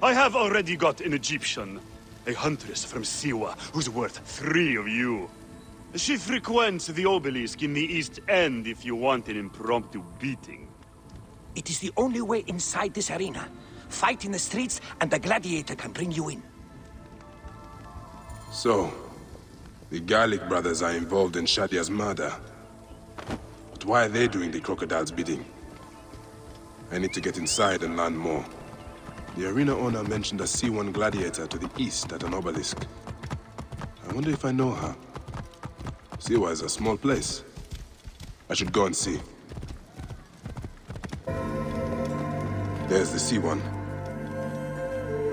I have already got an Egyptian. A huntress from Siwa, who's worth 3 of you. She frequents the obelisk in the East End if you want an impromptu beating. It is the only way inside this arena. Fight in the streets, and the gladiator can bring you in. So, the Gallic brothers are involved in Shadia's murder. But why are they doing the crocodile's bidding? I need to get inside and learn more. The arena owner mentioned a C1 gladiator to the east at an obelisk. I wonder if I know her. Siwa is a small place. I should go and see. There's the C1.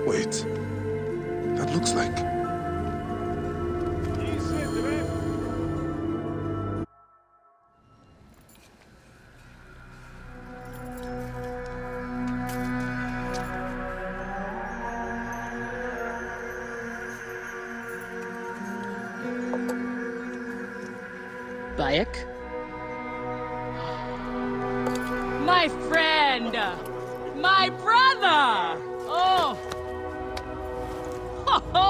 Wait. That looks like... Bayek? My friend! My brother! Oh! Ho ho!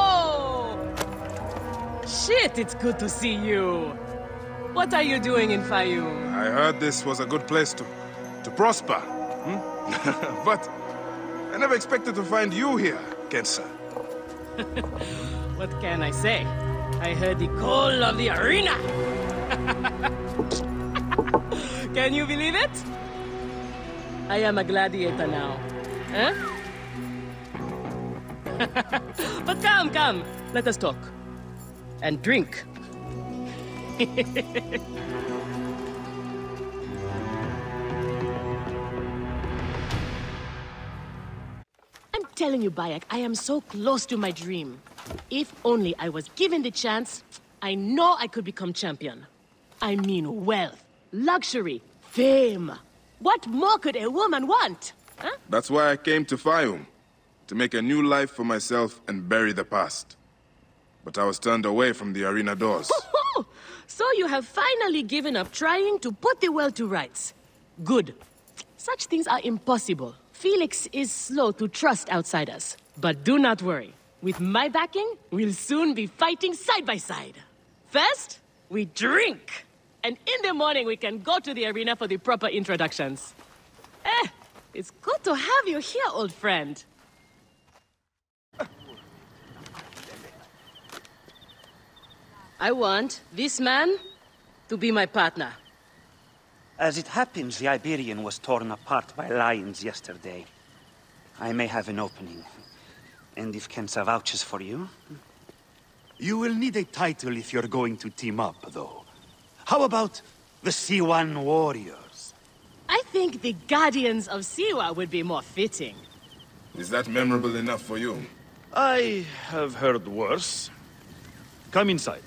Shit, it's good to see you. What are you doing in Fayoum? I heard this was a good place to prosper. But I never expected to find you here, Kensa. What can I say? I heard the call of the arena! Can you believe it? I am a gladiator now. Huh? But come. Let us talk. And drink. I'm telling you, Bayek, I am so close to my dream. If only I was given the chance, I know I could become champion. I mean wealth, luxury, fame. What more could a woman want? Huh? That's why I came to Fayoum. to make a new life for myself and bury the past. But I was turned away from the arena doors. So you have finally given up trying to put the world to rights. Good. Such things are impossible. Felix is slow to trust outsiders. But do not worry. With my backing, we'll soon be fighting side by side. First, we drink. And in the morning, we can go to the arena for the proper introductions. It's good to have you here, old friend. I want this man to be my partner. As it happens, the Iberian was torn apart by lions yesterday. I may have an opening. And if Kensa vouches for you... You will need a title if you're going to team up, though. How about the C1 Warriors? I think the Guardians of Siwa would be more fitting. Is that memorable enough for you? I have heard worse. Come inside.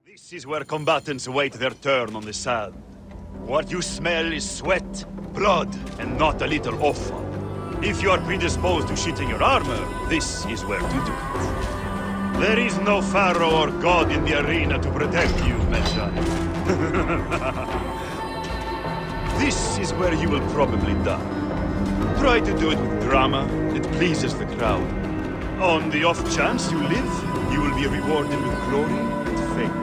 This is where combatants wait their turn on the sand. What you smell is sweat, blood, and not a little offal. If you are predisposed to shitting your armor, this is where to do it. There is no pharaoh or god in the arena to protect you, Medjay. This is where you will probably die. Try to do it with drama. It pleases the crowd. On the off chance you live, you will be rewarded with glory and fame.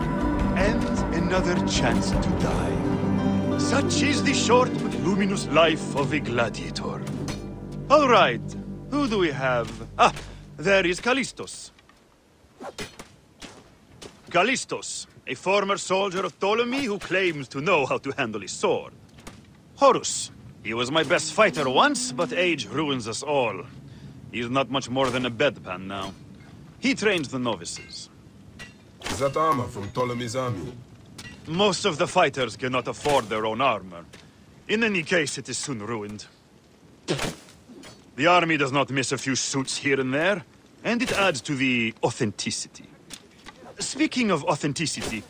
And another chance to die. Such is the short but luminous life of a gladiator. All right, who do we have? Ah, there is Callistos. Callistos, a former soldier of Ptolemy who claims to know how to handle his sword. Horus, he was my best fighter once, but age ruins us all. He's not much more than a bedpan now. He trains the novices. Is that armor from Ptolemy's army? Most of the fighters cannot afford their own armor. In any case, it is soon ruined. The army does not miss a few suits here and there, and it adds to the authenticity. Speaking of authenticity,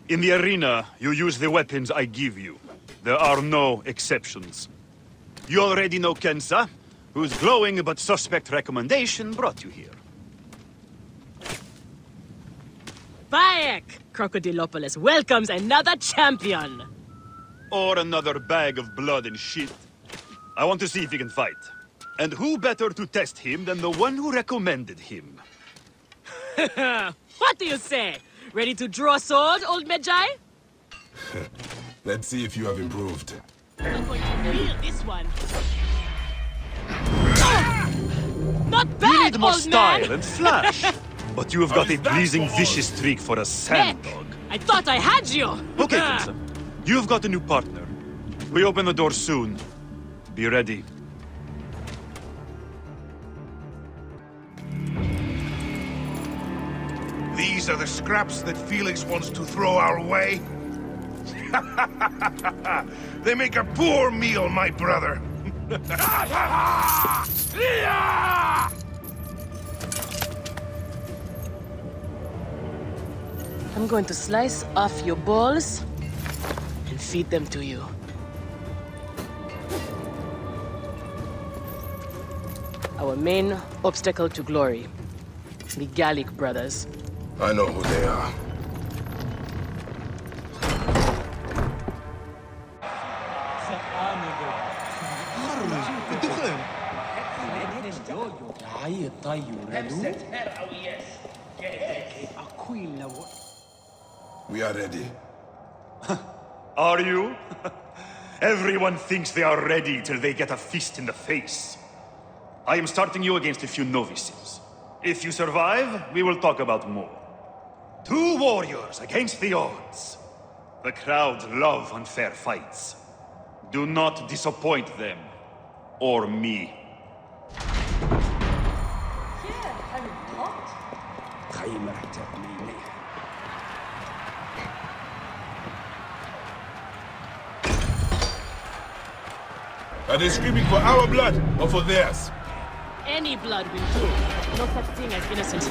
in the arena, you use the weapons I give you. There are no exceptions. You already know Kensa, whose glowing but suspect recommendation brought you here. Bayek! Crocodilopolis welcomes another champion! Or another bag of blood and shit. I want to see if he can fight. And who better to test him than the one who recommended him? What do you say? Ready to draw sword, old Medjay? Let's see if you have improved. I'm going to feel this one. Oh! Not bad, You need more old style man. and flash. But you have got a pleasing vicious streak for a sand dog. I thought I had you! Okay, Vincent. You've got a new partner. We open the door soon. Be ready. These are the scraps that Felix wants to throw our way? They make a poor meal, my brother. I'm going to slice off your balls and feed them to you. Our main obstacle to glory. The Gallic brothers. I know who they are. We are ready. Are you? Everyone thinks they are ready till they get a fist in the face. I am starting you against a few novices. If you survive, we will talk about more. 2 warriors against the odds. The crowd love unfair fights. Do not disappoint them. Or me. Are they screaming for our blood or for theirs? Any blood will do. No such thing as innocent.